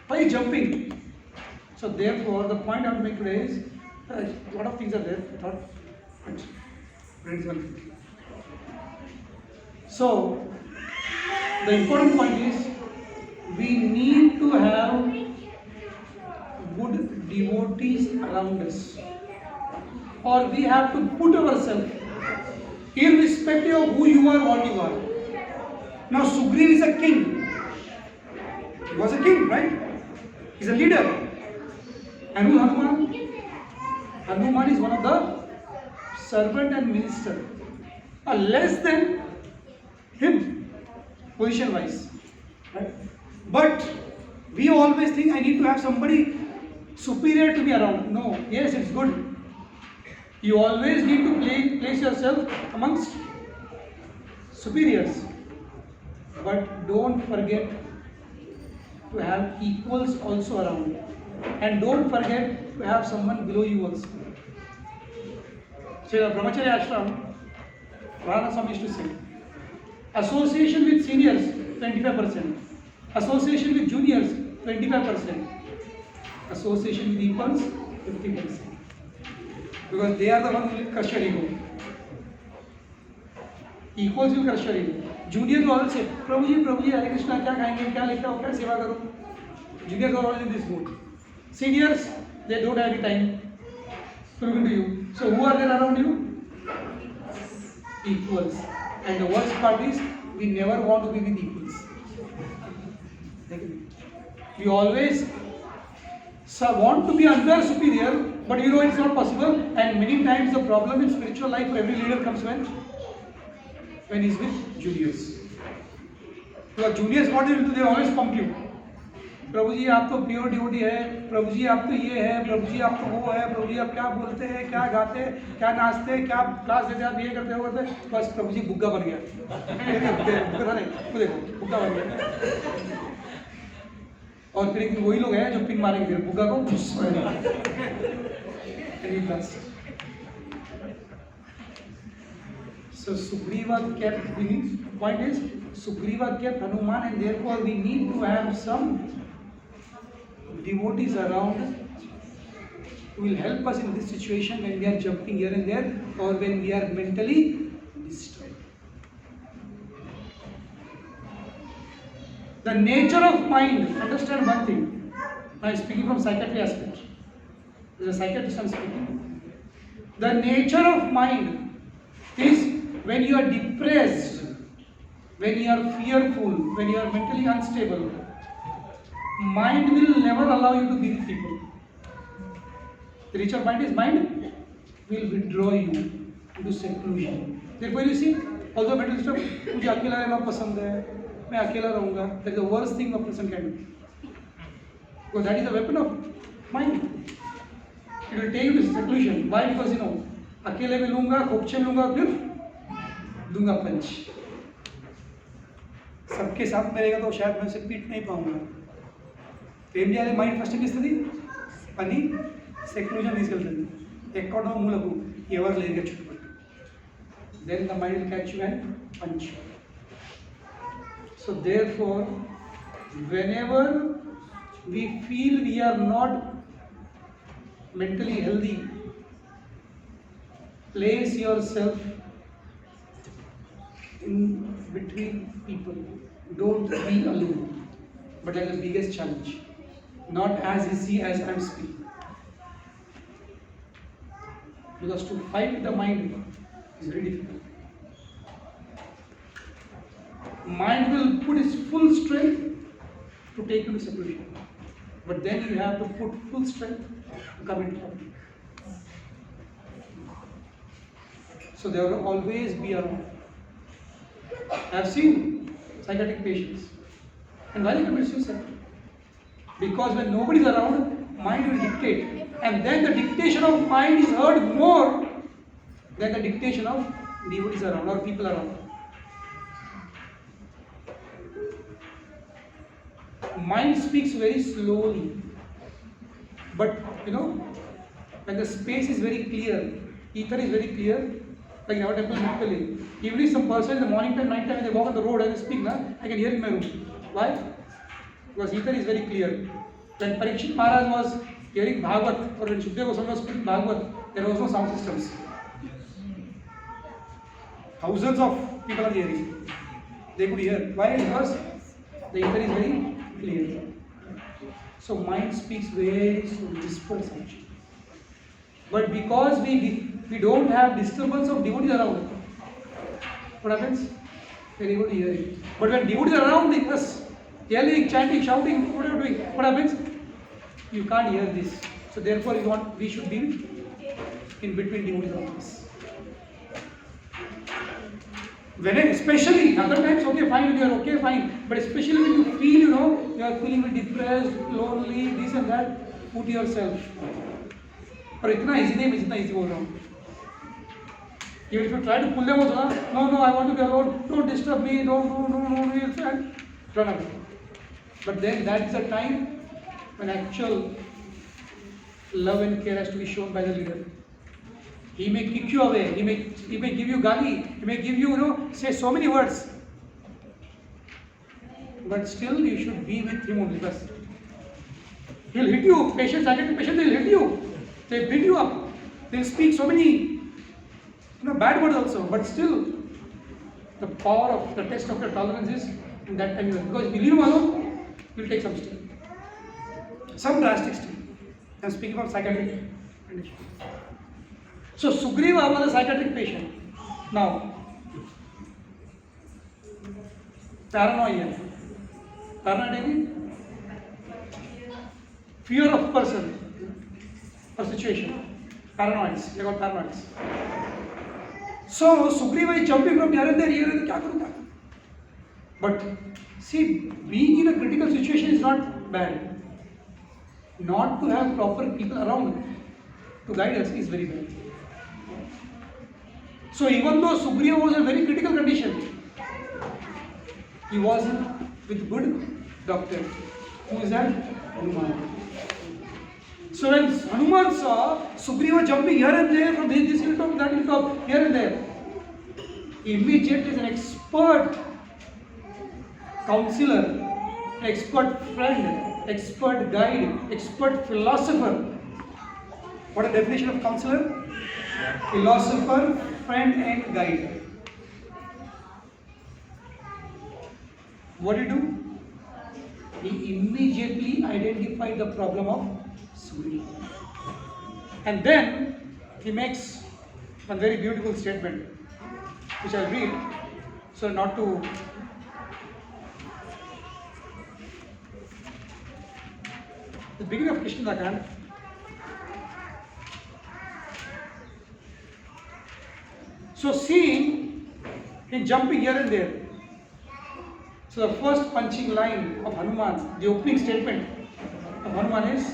By jumping. So therefore, the point I want to make today is, a lot of things are there. I thought, but brings one thing. So the important point is, we need to have good devotees around us, or we have to put ourselves, irrespective of who you are, what you are. Now Sugriv is a king. He was a king, right? He's a leader. And who is Hanuman? Hanuman is one of the servant and minister, less than him, position wise. Right? But we always think I need to have somebody superior to be around. No, yes, it's good. You always need to place yourself amongst superiors. But don't forget to have equals also around. And don't forget to have someone below you also. So in the Brahmacharya ashram, Rana Swami used to say, association with seniors, 25%. Association with juniors, 25%. Association with equals, 50%. Because they are the ones who will crush your ego. Equals will crush your ego. Junior will always say, Prabhu ji, Hare Krishna, क्या खाएंगे, क्या लेके आओ, क्या सेवा करूँ? Juniors are always in this mood. Seniors, they don't have any time to look into you. So who are there around you? Equals. And the worst part is, we never want to be with equals. We always want to be under superior, but you know it's not possible. And many times the problem in spiritual life for every leader comes when he's with juniors. Because juniors, what they will do, they always pump you. प्रभु जी आप तो pure duty है, प्रभु जी आप तो ये है, प्रभु जी आप तो वो है, प्रभु जी आप क्या बोलते हैं, क्या गाते हैं, क्या नाचते हैं, क्या क्लास देते हैं, आप ये करते हो करते, बस प्रभु जी बुग्गा बन गया। बुग्गा नहीं, वो देखो बुग्गा बन गया। और फिर एक वही लोग हैं जो पिन मारेंगे फिर बुग्गा को घुस So Sugriva kept, point is Sugriva kept Hanuman, and therefore we need to have some devotees around who will help us in this situation when we are jumping here and there or when we are mentally disturbed. The nature of mind, understand one thing. I am speaking from psychiatry aspect. As a psychiatrist I am speaking. The nature of mind is when you are depressed, when you are fearful, when you are mentally unstable, mind will never allow you to be with people. The nature of mind will withdraw you into seclusion. Therefore you see, although mental disturbed, मुझे अकेला रहना पसंद है, मैं अकेला रहूँगा. That is the worst thing a person can do. Because that is the weapon of mind. It will take you to seclusion. Why? Because you know, अकेले में लूँगा, खोपचे में लूँगा, फिर दूंगा पंच. सबके साथ में रहेगा तो शायद मैं उसे पीट नहीं पाऊंगा. प्रेम जाले माइंड फर्स्ट किस थी पनी सेक्लूजन తీసుకెళ్తుంది. ఎక్కడో మూలకు ఎవరు లేరుగా చుట్టుపక్కల. Then the mind will catch you and punch you. So therefore, whenever we feel we are not mentally healthy, place yourself in between people. Don't be alone. But that is the biggest challenge. Not as easy as I am speaking. Because to fight the mind is very difficult. Mind will put its full strength to take you to seclusion. But then you have to put full strength to come into public. So there will always be around. I have seen psychiatric patients. And why they commit suicide? Because when nobody is around, mind will dictate. And then the dictation of mind is heard more than the dictation of devotees around or people around. Mind speaks very slowly. But you know, when the space is very clear, ether is very clear, like in our temple typically, even if some person in the morning time, night time, when they walk on the road and they speak, I can hear in my room. Why? Because ether is very clear. When Parikshit Maharaj was hearing Bhagavad, or when Shukdev Goswami was speaking Bhagavad, there was no sound systems. Thousands of people are hearing. They could hear. Why? Because the ether is very clear. So mind speaks very slowly, whispers actually. But because we don't have disturbance of devotees around, what happens? We are able to hear it. But when devotees are around us, yelling, chanting, shouting, what are you doing? What happens? You can't hear this. So therefore we should be in between devotees around us. When especially, other times okay fine, you are okay fine, but especially when you feel, you are feeling depressed, lonely, this and that, put yourself. और इतना easy नहीं, मैं जितना easy बोल रहा हूँ. Even if you try to pull them out, no, I want to be alone, don't disturb me, no, and run away. But then that is a time when actual love and care has to be shown by the leader. He may kick you away, he may give you gali, he may give you, say so many words. But still you should be with him only. Because he'll hit you, patients, psychiatric patients, they'll hit you. They beat you up. They'll speak so many bad words also. But still, the power of the test of your tolerance is in that time. Because if you leave him alone, you will take some step. Some drastic step. I am speaking about psychiatric condition. So Sugriva was a psychiatric patient. Now, paranoia. Paranoia means fear of person or situation. Paranoids. They are called paranoids. So Sugriva is jumping from here and there, kya karu, kya karu? But see, being in a critical situation is not bad. Not to have proper people around to guide us is very bad. So even though Sugriva was in a very critical condition, he was with good doctor. Who is that? Hanuman. So when Hanuman saw Sugriva jumping here and there from this hilltop, that hilltop, here and there, he immediately, as an expert counselor, expert friend, expert guide, expert philosopher. What is the definition of counselor? Philosopher, friend and guide. What did he do? He immediately identified the problem of Sugriva. And then he makes a very beautiful statement, which I'll read, so not to the beginning of Krishna Kand. So seeing him jumping here and there. So the first punching line of Hanuman, the opening statement of Hanuman is,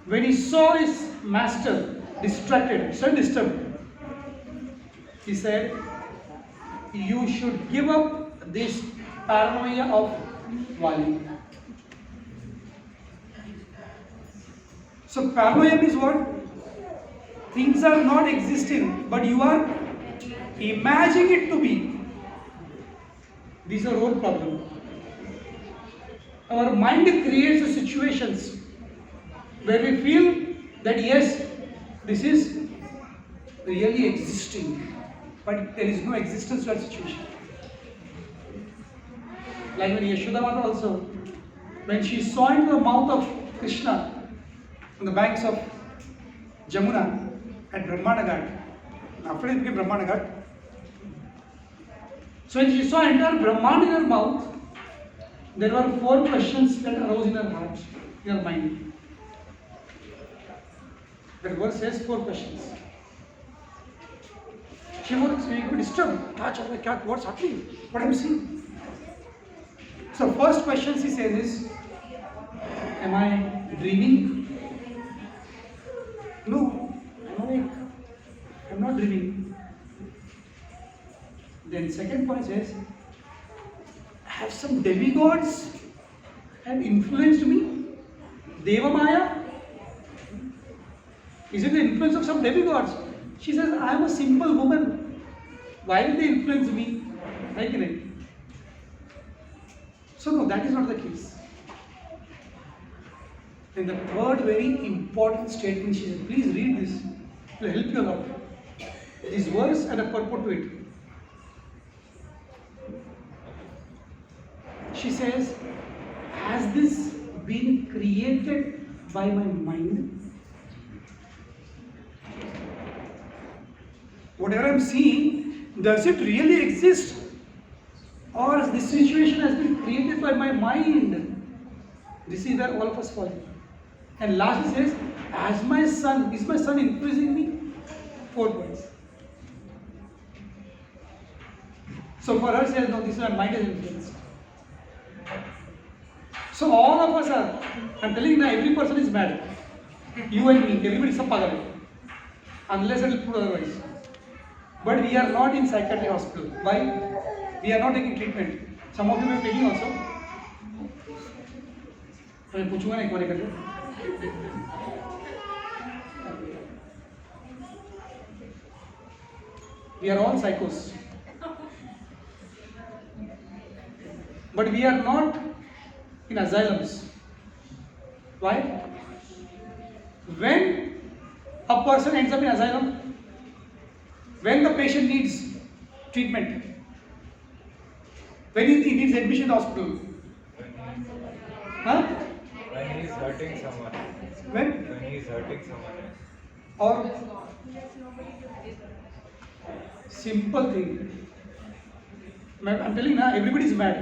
when he saw his master distracted, so disturbed, he said, you should give up this paranoia of Vali. So paranoia means what? Things are not existing, but you are imagining it to be. These are our problem. Our mind creates the situations where we feel that yes, this is really existing, but there is no existence to that situation. Like when Yashoda Mata also, when she saw into the mouth of Krishna on the banks of Jamuna at Brahmana Ghat, after it became Brahmana Ghat, so when she saw entire Brahman in her mouth, there were 4 questions that arose in her heart, in her mind. That verse says 4 questions. She was disturbed. What's happening? What am I seeing? So first question she says is, am I dreaming? No, I'm awake. I'm not dreaming. Then second point says, have some demigods have influenced me? Deva Maya? Is it the influence of some demigods? She says, I am a simple woman. Why will they influence me? I cannot. So no, that is not the case. Then the third very important statement, she said, please read this. It will help you a lot. This verse and a purport to it. She says, has this been created by my mind? Whatever I am seeing, does it really exist? Or this situation has been created by my mind? This is where all of us fall. And last he says, is my son influencing me? 4 points. So for her, says, no, this is my mind is influenced. So all of us are, I'm telling you now, every person is mad. You and me, everybody is a pagal. Unless it will prove otherwise. But we are not in psychiatric hospital. Why? We are not taking treatment. Some of you are taking also. मैं पूछूंगा ना एक बार करके. We are all psychos. But we are not in asylums. Why? When a person ends up in asylum, when the patient needs treatment? When he needs admission in the hospital? Huh? When he is hurting someone. When? When he is hurting someone else. Or simple thing. I'm telling you now, everybody is mad.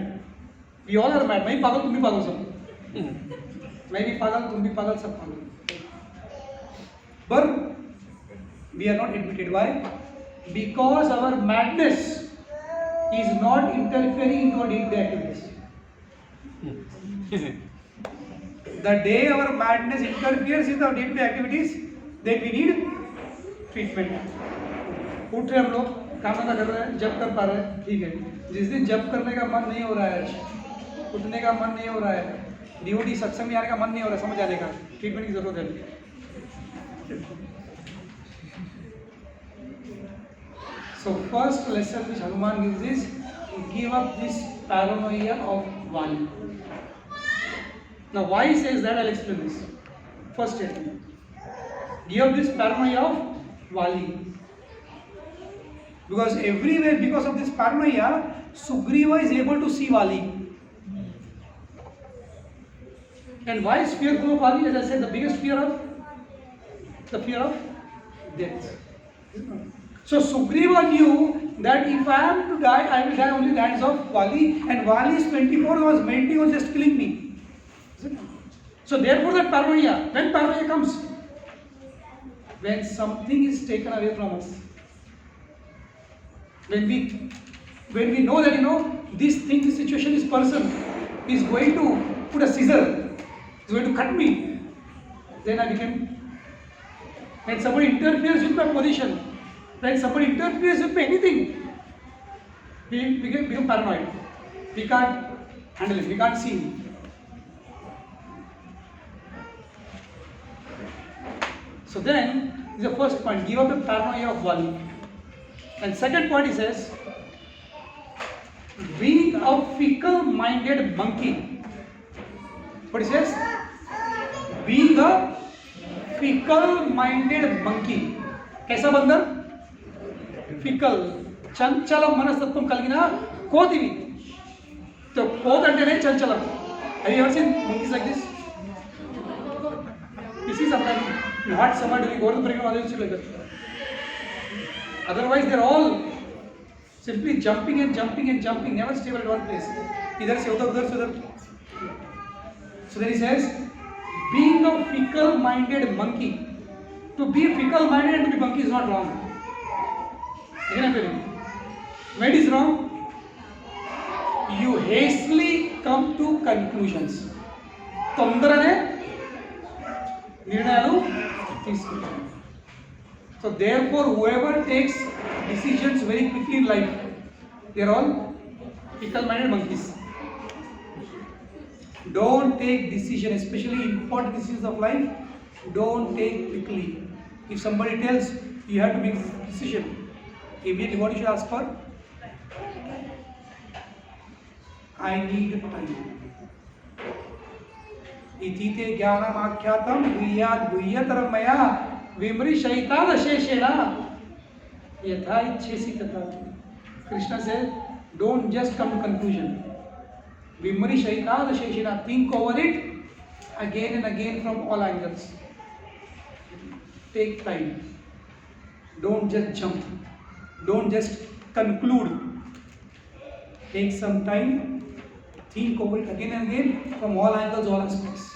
We all are mad. मैं भी पागल, तुम भी पागल सब. मैं भी पागल, तुम भी पागल, सब पागल. But we are not admitted. Why? Because our madness is not interfering into our day-to-day activities. The day our madness interferes with our day-to-day activities, then we need treatment. उठ रहे हम लोग, काम धंधा कर रहे हैं, जब कर पा रहे हैं, ठीक है. जिस दिन जब करने का मन नहीं हो रहा है, उठने का मन नहीं हो रहा है, डिवोटी सत्संग में आने का मन नहीं हो रहा है, समझ आने का, ट्रीटमेंट की जरूरत है. So first lesson which Hanuman gives is to give up this paranoia of Vali. Now why he says that, I'll explain this. First statement. Give up this paranoia of Vali. Because everywhere, because of this paranoia, Sugriva is able to see Vali. And why is fearful of Vali? As I said, the biggest fear of death. So Sugriva knew that if I am to die, I will die only in the hands of Vali, and Vali is 24 hours melting or just killing me. So therefore that paranoia, when paranoia comes? When something is taken away from us. When we know that this thing, this situation, this person is going to put a scissor, is going to cut me, then I became. When somebody interferes with my position, when somebody interferes with me, anything, we become paranoid. We can't handle it. We can't see it. So then, this is the first point. Give up the paranoia of Vali. And second point, he says, being a fickle-minded monkey. What he says? Being a fickle-minded monkey. कैसा बंदर? Fickle. चंचल मनस्तत्वम కలిగిన కోతివి. तो కోతి అంటేనే చంచలం. Have you ever seen monkeys like this? You see sometimes in hot summer during Gordon Break, others like that. Otherwise, they're all simply jumping and jumping and jumping, never stable at one place. Either se udhar se udhar. So then he says, being a fickle-minded monkey. To be fickle-minded and to be monkey is not wrong. Again I'm telling you. When it is wrong, you hastily come to conclusions. తొందరనే నిర్ణయాలు తీసుకుంటారు. So therefore, whoever takes decisions very quickly in life, they are all fickle-minded monkeys. Don't take decisions, especially important decisions of life. Don't take quickly. If somebody tells you have to make a decision, immediately what you should ask for? I need time. इतीते ज्ञानम आख्यातम गुह्यात गुह्यतरम मया विमृशयितादशेषेण यथा इच्छेसि तथा. Krishna said, don't just come to conclusion. Vimrishayitadasheshena, think over it again and again from all angles. Take time. Don't just jump. Don't just conclude. Take some time. Think over it again and again from all angles, all aspects.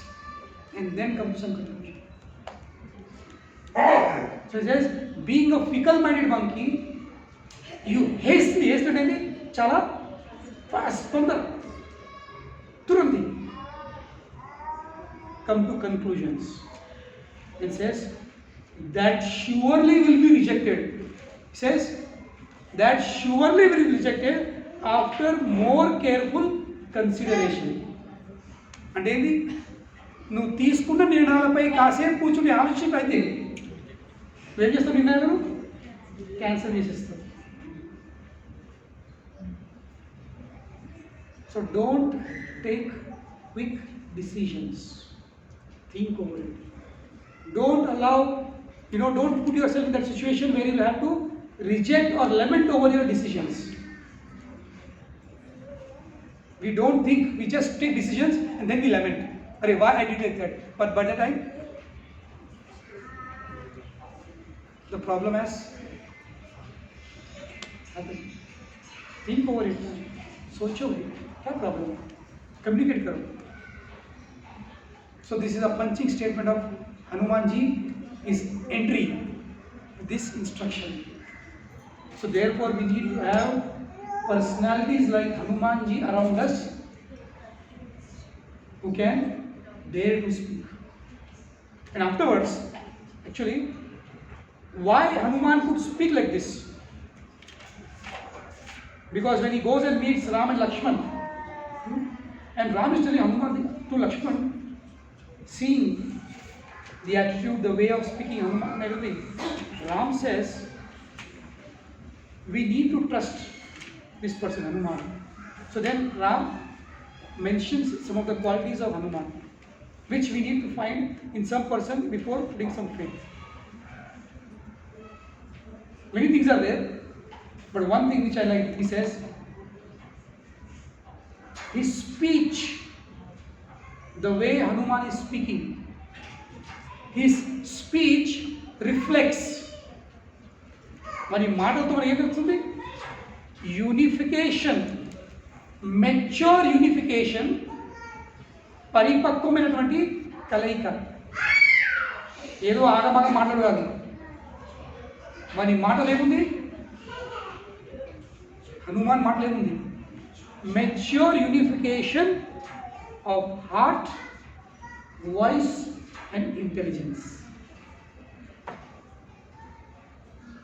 And then come to some conclusion. So it says, being a fickle-minded monkey, you hastily chala fast, tondar, turanti, come to conclusions. It says, that surely will be rejected. It says, that surely will be rejected after more careful consideration. అంటే ఏంటి? నువ్వు తీసుకున్న నిర్ణయాలపై కాసేపు కూర్చుని ఆలోచన అయితే ఏం చేస్తావు? నిర్ణయాలను cancel చేసేస్తావు. So don't take quick decisions. Think over it. Don't allow, don't put yourself in that situation where you have to reject or lament over your decisions. We don't think, we just take decisions and then we lament. Arey, why I did like that? But by the time, the problem has happened. Think over it. सोचो भाई क्या problem है, communicate करो. So this is a punching statement of Hanuman ji, his entry, this instruction. So therefore we need to have personalities like Hanuman ji around us who can dare to speak. And afterwards, actually, why Hanuman could speak like this? Because when he goes and meets Ram and Lakshman, and Ram is telling Hanuman to Lakshman, seeing the attitude, the way of speaking Hanuman and everything, Ram says, we need to trust this person, Hanuman. So then Ram mentions some of the qualities of Hanuman, which we need to find in some person before putting some faith. Many things are there, but one thing which I like, he says, his speech, the way Hanuman is speaking, his speech reflects. మరి మాటలతో మనకి ఏం తెలుస్తుంది? Unification, mature unification, పరిపక్వమైనటువంటి కలయిక. ఏదో ఆగమాగ మాటలు కాదు. మరి మాటలు ఏముంది? హనుమాన్ మాటలు ఏముంది? Mature unification of heart, voice and intelligence.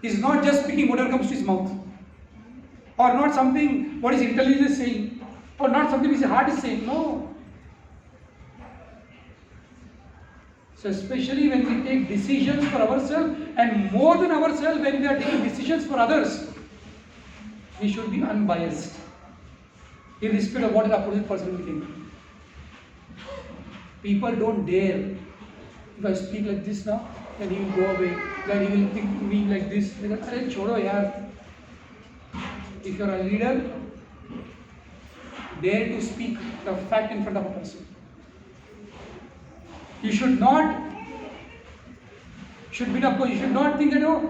He's not just speaking whatever comes to his mouth, or not something what his intelligence is saying, or not something his heart is saying. No. So especially when we take decisions for ourselves, and more than ourselves, when we are taking decisions for others, we should be unbiased, irrespective of what the opposite person will think. People don't dare. If I speak like this now, then he will go away, then he will think me like this. Arey chodo yaar. If you are a leader, dare to speak the fact in front of a person. You should not think that, oh,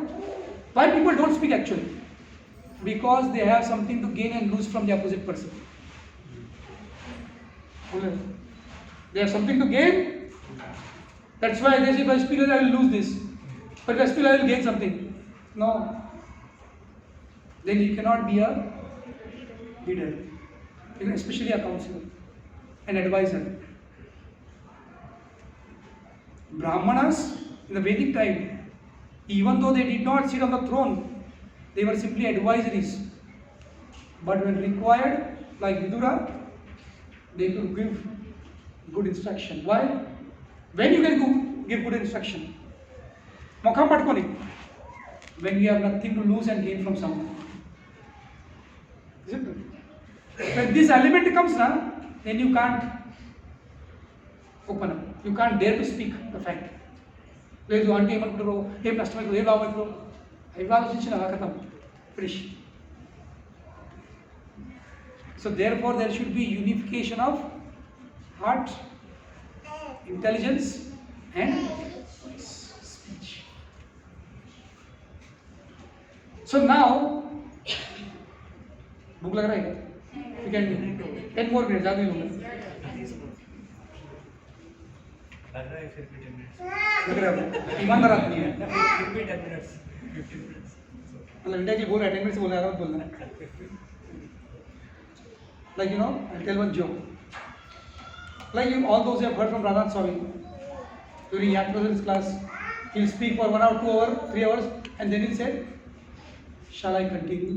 why people don't speak actually? Because they have something to gain and lose from the opposite person. They have something to gain. That's why they say, if I speak, I will lose this. But if I speak, I will gain something. No. Then you cannot be a leader, especially a counselor, an advisor. Brahmanas in the Vedic time, even though they did not sit on the throne, they were simply advisories. But when required, like Vidura, they could give good instruction. Why? When you can give good instruction? Mokham patkoni. When you have nothing to lose and gain from someone. Isn't it? When this element comes now, then you can't open up. You can't dare to speak the fact. లేదు అంటే ఏమనుకుంటారో, ఏం నష్టమవుతుందో, ఏం లాభం అవుతుందో, అవి ఆలోచించిన కథం finish. So therefore there should be unification of heart, intelligence and speech. So now, भूख लग रहा है? We can 10 more minutes. ज़्यादा नहीं लूँगा. लग रहा है फिर भी 10 minutes. लग रहा है. ईमानदार आदमी है. फिर भी 10 minutes. 15 minutes. मतलब इंडिया जी बोल रहा है 10 minutes बोल रहा है, बोलना है. Like I'll tell one joke. Like all those who have heard from Radha Swami during Yatma's class, he'll speak for 1 hour, 2 hours, 3 hours, and then he'll say, "Shall I continue?"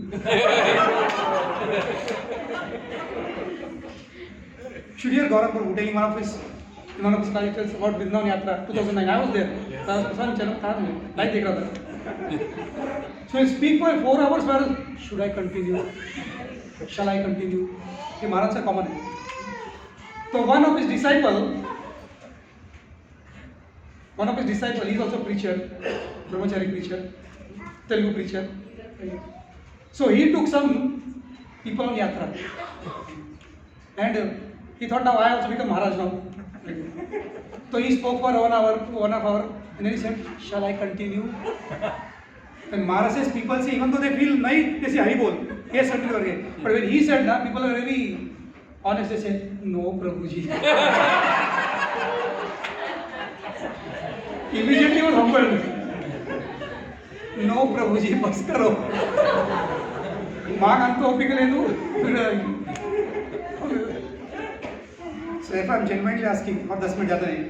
Should hear Gaurav Prabhu telling one of his lectures about Vrindavan Yatra 2009. I was there. Live dekh raha tha. So he'll speak for 4 hours. Should I continue? Shall I continue? ये महाराज से common है. So one of his disciple, he is also preacher, brahmachari preacher, Telugu preacher. So he took some people on yatra, and he thought, now I also become Maharaj now. So he spoke for 1 hour, and then he said, shall I continue? And Maharaj says, people say, even though they feel nice, they say Hari Bol. Yes, continue. But when he said that, people are very honest. They said, no, Prabhuji. Immediately he was humbled. No, Prabhuji, bas karo. Maan anko opik ledu. So if I'm genuinely asking, और 10 minute ज़्यादा नहीं.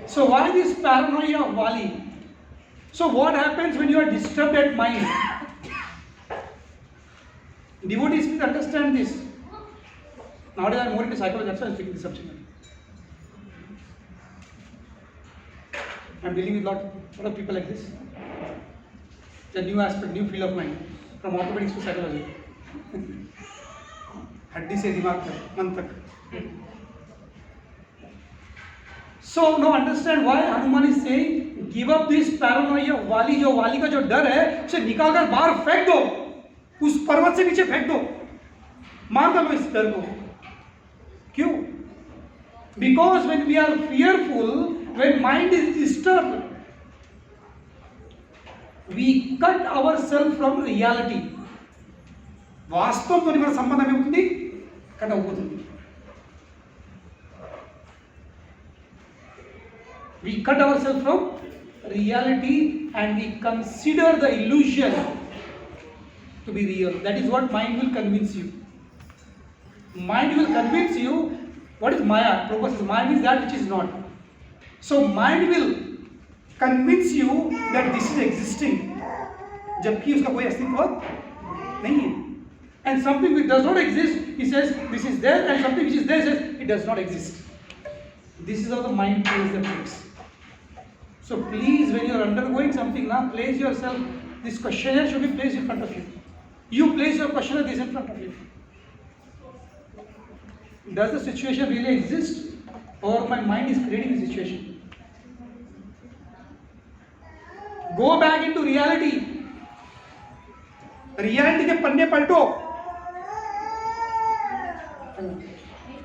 So why this paranoia of Wali? So what happens when you are disturbed at mind? Devotees, please understand this. Nowadays I am more into psychology, that's why I am speaking this subject. I am dealing with lot of people like this. It's a new aspect, new field of mind, from orthopedics to psychology. हड्डी से दिमाग तक, मन तक. So now understand why Hanuman is saying, give up this paranoia of Wali. जो वाली का जो डर है उसे निकाल कर बाहर फेंक दो, उस पर्वत से नीचे फेंक दो, मार डालो इस डर को. क्यों? Because when we are fearful, when mind is disturbed, we cut ourselves from reality. వాస్తవంతో మన సంబంధం ఏమవుతుంది? కట్ అవుతుంది. We cut ourselves from reality and we consider the illusion to be real. That is what mind will convince you. Mind will convince you. What is Maya? Prabhu says Maya means that which is not. So mind will convince you that this is existing, जबकि उसका कोई अस्तित्व नहीं है. And something which does not exist, he says this is there, and something which is there says it does not exist. This is how the mind plays the tricks. So please, when you are undergoing something now, place yourself, this questionnaire should be placed in front of you. You place your questionnaire this in front of you. Does the situation really exist, or my mind is creating the situation? Go back into reality. Reality के पन्ने पलटो.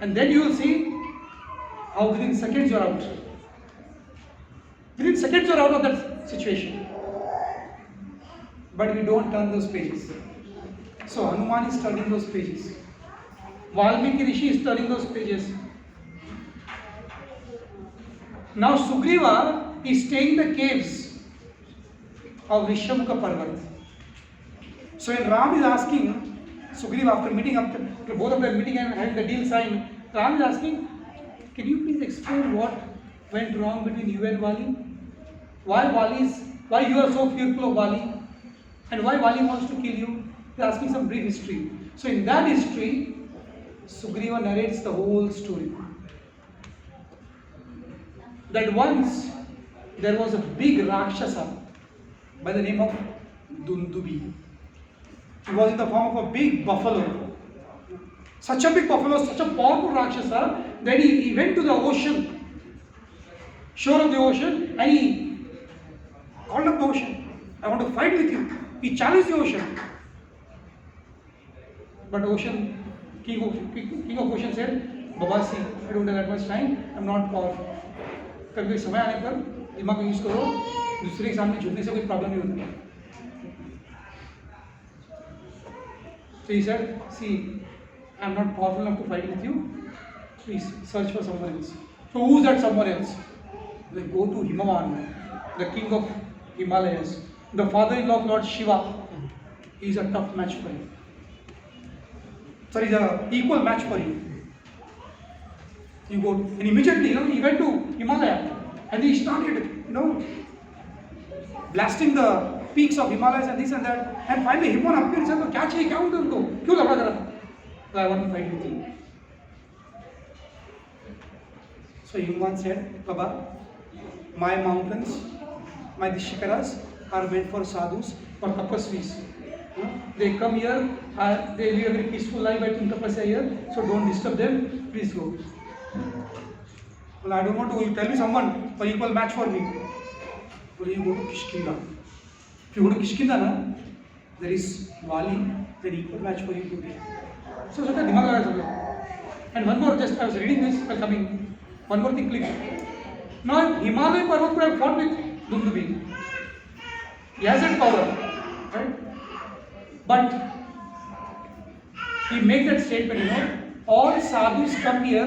And then you will see how within seconds you are out. Within seconds you are out of that situation. But we don't turn those pages. So Hanuman is turning those pages. Valmiki Rishi is turning those pages. Now Sugriva is staying in the caves of Rishyamukha Parvat. So when Ram is asking, Sugriva after meeting, after both of them meeting and having the deal signed, Ram is asking, can you please explain what went wrong between you and Wali? Why you are so fearful of Wali? And why Wali wants to kill you? He is asking some brief history. So in that history, Sugriva narrates the whole story. That once there was a big Rakshasa by the name of Dundubi. He was in the form of a big buffalo. Such a big buffalo, such a powerful Rakshasa, that he went to the ocean, shore of the ocean, and he called up the ocean. I want to fight with you. He challenged the ocean. But ocean, king of ocean said, Babasi, I don't have that much time, I am not powerful. कभी समय आने पर दिमाग को use करो, दूसरे के सामने झुकने से कोई प्रॉब्लम नहीं होती. So he said, see, I am not powerful enough to fight with you. Please search for someone else. So who is that someone else? They go to Hanuman, the king of Himalayas, the father-in-law of Lord Shiva. He is a tough match for you. So he is an equal match for you. You go, and immediately, he went to Himalaya, and he started, blasting the peaks of Himalayas and this and that. And finally, Hanuman appeared and said, "क्या चाहिए? क्या उनको उनको? क्यों लड़ा कर रहा?" So I want to fight with you. So Hanuman said, "Baba, my mountains, my Dishikaras are meant for sadhus, for tapasvis. They come here, they live a very peaceful life by doing tapasya here, so don't disturb them. Please go." Well, I don't want to. You tell me someone for equal match for me. Well, you go to Kishkinda. you go to Kishkindana, there is Vali, there is equal match for you to be. So the dimag laga sablo. And one more, just I was reading this while coming. One more thing, click. Now Himalaya Parvat could have fought with Dundubi. He has that power, right? But he makes that statement, all sadhus come here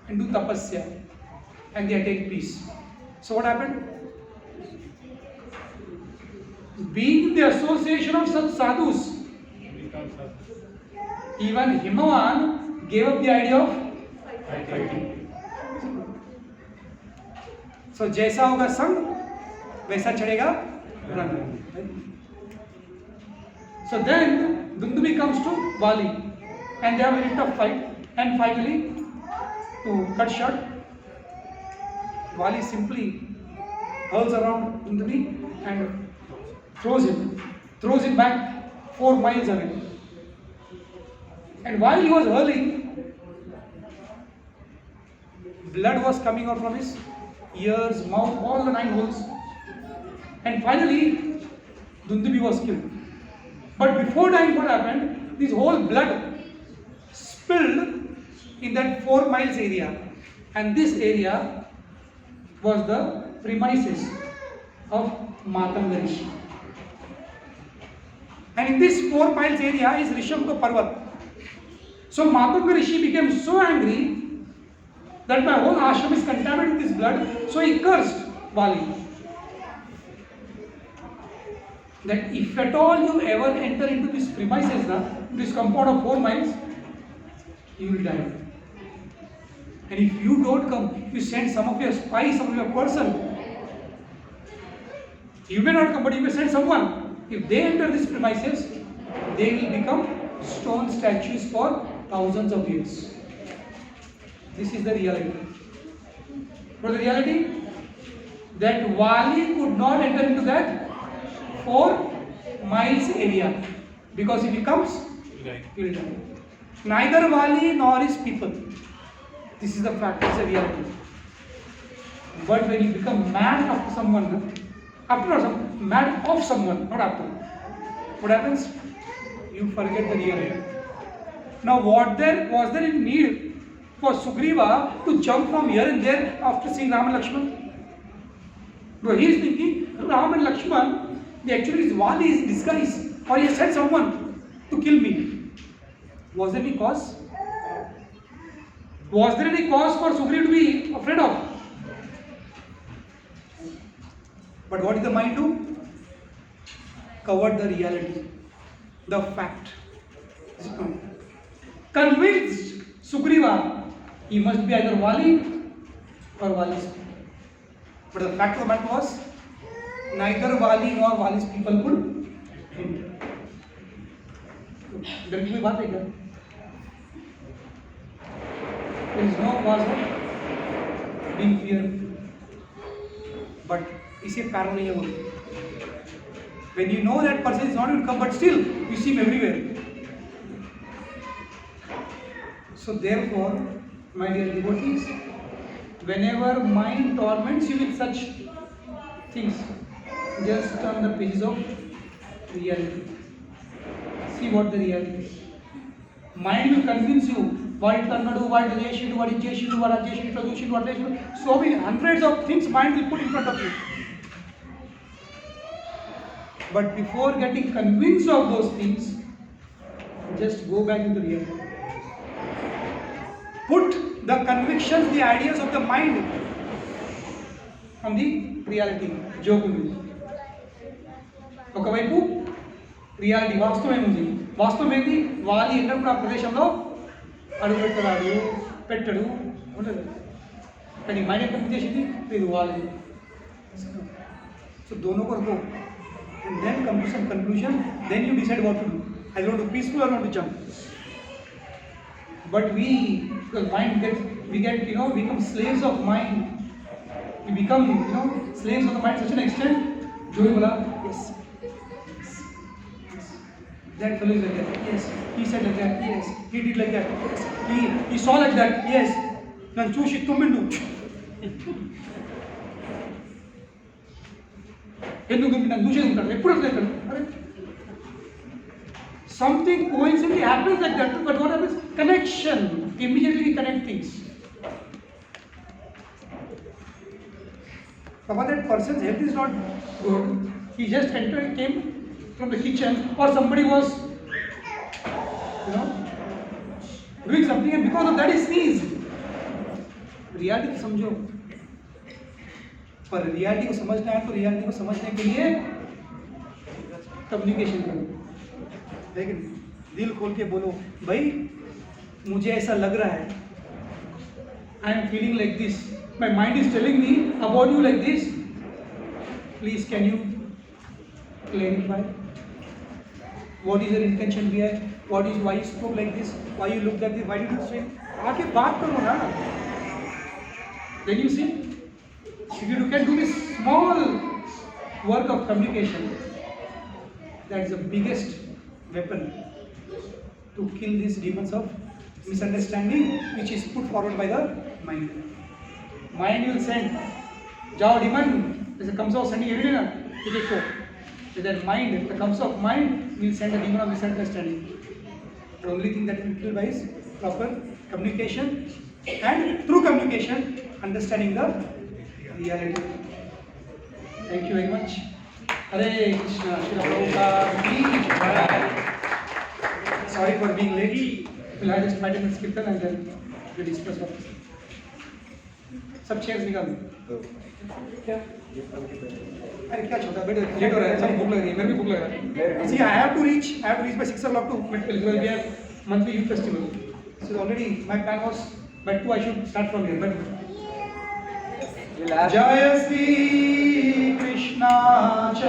and do tapasya and they attain peace. So what happened? Being in the association of such sadhus, even Himavan gave up the idea of fighting. So जैसा होगा संग वैसा चढ़ेगा रंग. So then Dundubi comes to Vali and they have a little tough fight, and finally, to cut short, Vali simply hurls around Dundubi and throws him back 4 miles away. And while he was hurling, blood was coming out from his ears, mouth, all the 9 holes. And finally, Dundubi was killed. But before dying, what happened? This whole blood spilled in that 4 miles area. And this area was the premises of Matanga Rishi. And in this 4 miles area is Rishabha Parvat. So Matanga Rishi became so angry that my whole ashram is contaminated with this blood. So he cursed Vali. That if at all you ever enter into this premises, this compound of 4 miles, you will die. And if you don't come, if you send some of your spies, some of your person, you may not come, but you may send someone. If they enter this premises, they will become stone statues for thousands of years. This is the reality. What is the reality? That Vali could not enter into that 4 miles area, because if he comes, he will die. Neither Vali nor his people. This is the fact, this is the reality. But when you become mad after someone, mad of someone, not after, what happens? You forget the reality. Now, was there a need for Sugriva to jump from here and there after seeing Ram and Lakshman? No, he is thinking, Ram and Lakshman, actually his Vali is in disguise, or he has sent someone to kill me. Was there any cause? Was there any cause for Sugriva to be afraid of? But what did the mind do? Covered the reality, the fact. Convinced Sugriva, he must be either Vali or Vali's people. But the fact of the matter was, neither Vali nor Vali's people could enter. डर की कोई बात है क्या? There is no cause of being fearful. But इसे कारण नहीं है वो. When you know that person is not going to come, but still you see him everywhere. So therefore, my dear devotees, whenever mind torments you with such things, just turn the pages of reality. See what the reality is. Mind will convince you what Kannadu, what Rajesh do, what Rajesh do, what Rajesh do, what Rajesh do. So many hundreds of things mind will put in front of you. But before getting convinced of those things, just go back into reality. Put the convictions, the ideas of the mind on the reality. Joke. ఒకవైపు reality వాస్తవం ఏంటి వాలి ఎక్కడ ప్రదేశంలో అడుగు పెట్టడు ఉండదు కానీ మైండ్ ఎక్కడ చేసింది మీరు వాలి సో दोनों को रखो and then come to some conclusion, then you decide what to do. I want to do peaceful or want to jump. But because mind become slaves of mind. We become slaves of the mind to such an extent. Joy bola, yes. That fellow is like that. Yes. He said like that. Yes. He did like that. Yes. He saw like that. Yes. Nan chushi tummindu. ఎందుకు దుంకినాను దూషి ఉంటాడు ఎప్పుడు వస్తాడు అరే something coincidentally happens like that but what happens connection immediately we connect things but that person's health is not good. He just came from the kitchen or somebody was doing something and because of that he sneezed. Reality को समझो पर reality को समझना है तो reality को समझने के लिए कम्युनिकेशन करो लेकिन दिल खोल के बोलो भाई मुझे ऐसा लग रहा है I am feeling like this my mind is telling me about you like this please can you clarify what is your intention behind what is why you spoke like this why you looked at this why did you say आके बात करो ना then you see if you can do this small work of communication that is the biggest weapon to kill these demons of misunderstanding which is put forward by the mind Mind will send, Jao demon, as it comes out sending everyone, it will go. So that mind, the comes of mind, will send a demon of misunderstanding. The only thing that will kill by is proper communication and through communication, understanding the reality. Thank you very much. Hare Krishna, Shri Prabhupada ki Jai. Sorry for being late. We'll have just 5 minutes kirtan and then we'll discuss what this. सब chairs निकाल क्या अरे क्या छोटा बेटा late हो रहा है सब भूख लग रही है मेरे भी भूख लग रहा है see I have to reach by 6 o'clock to because we have monthly youth festival so already my plan was by 2 I should start from here but Jai Shri Krishna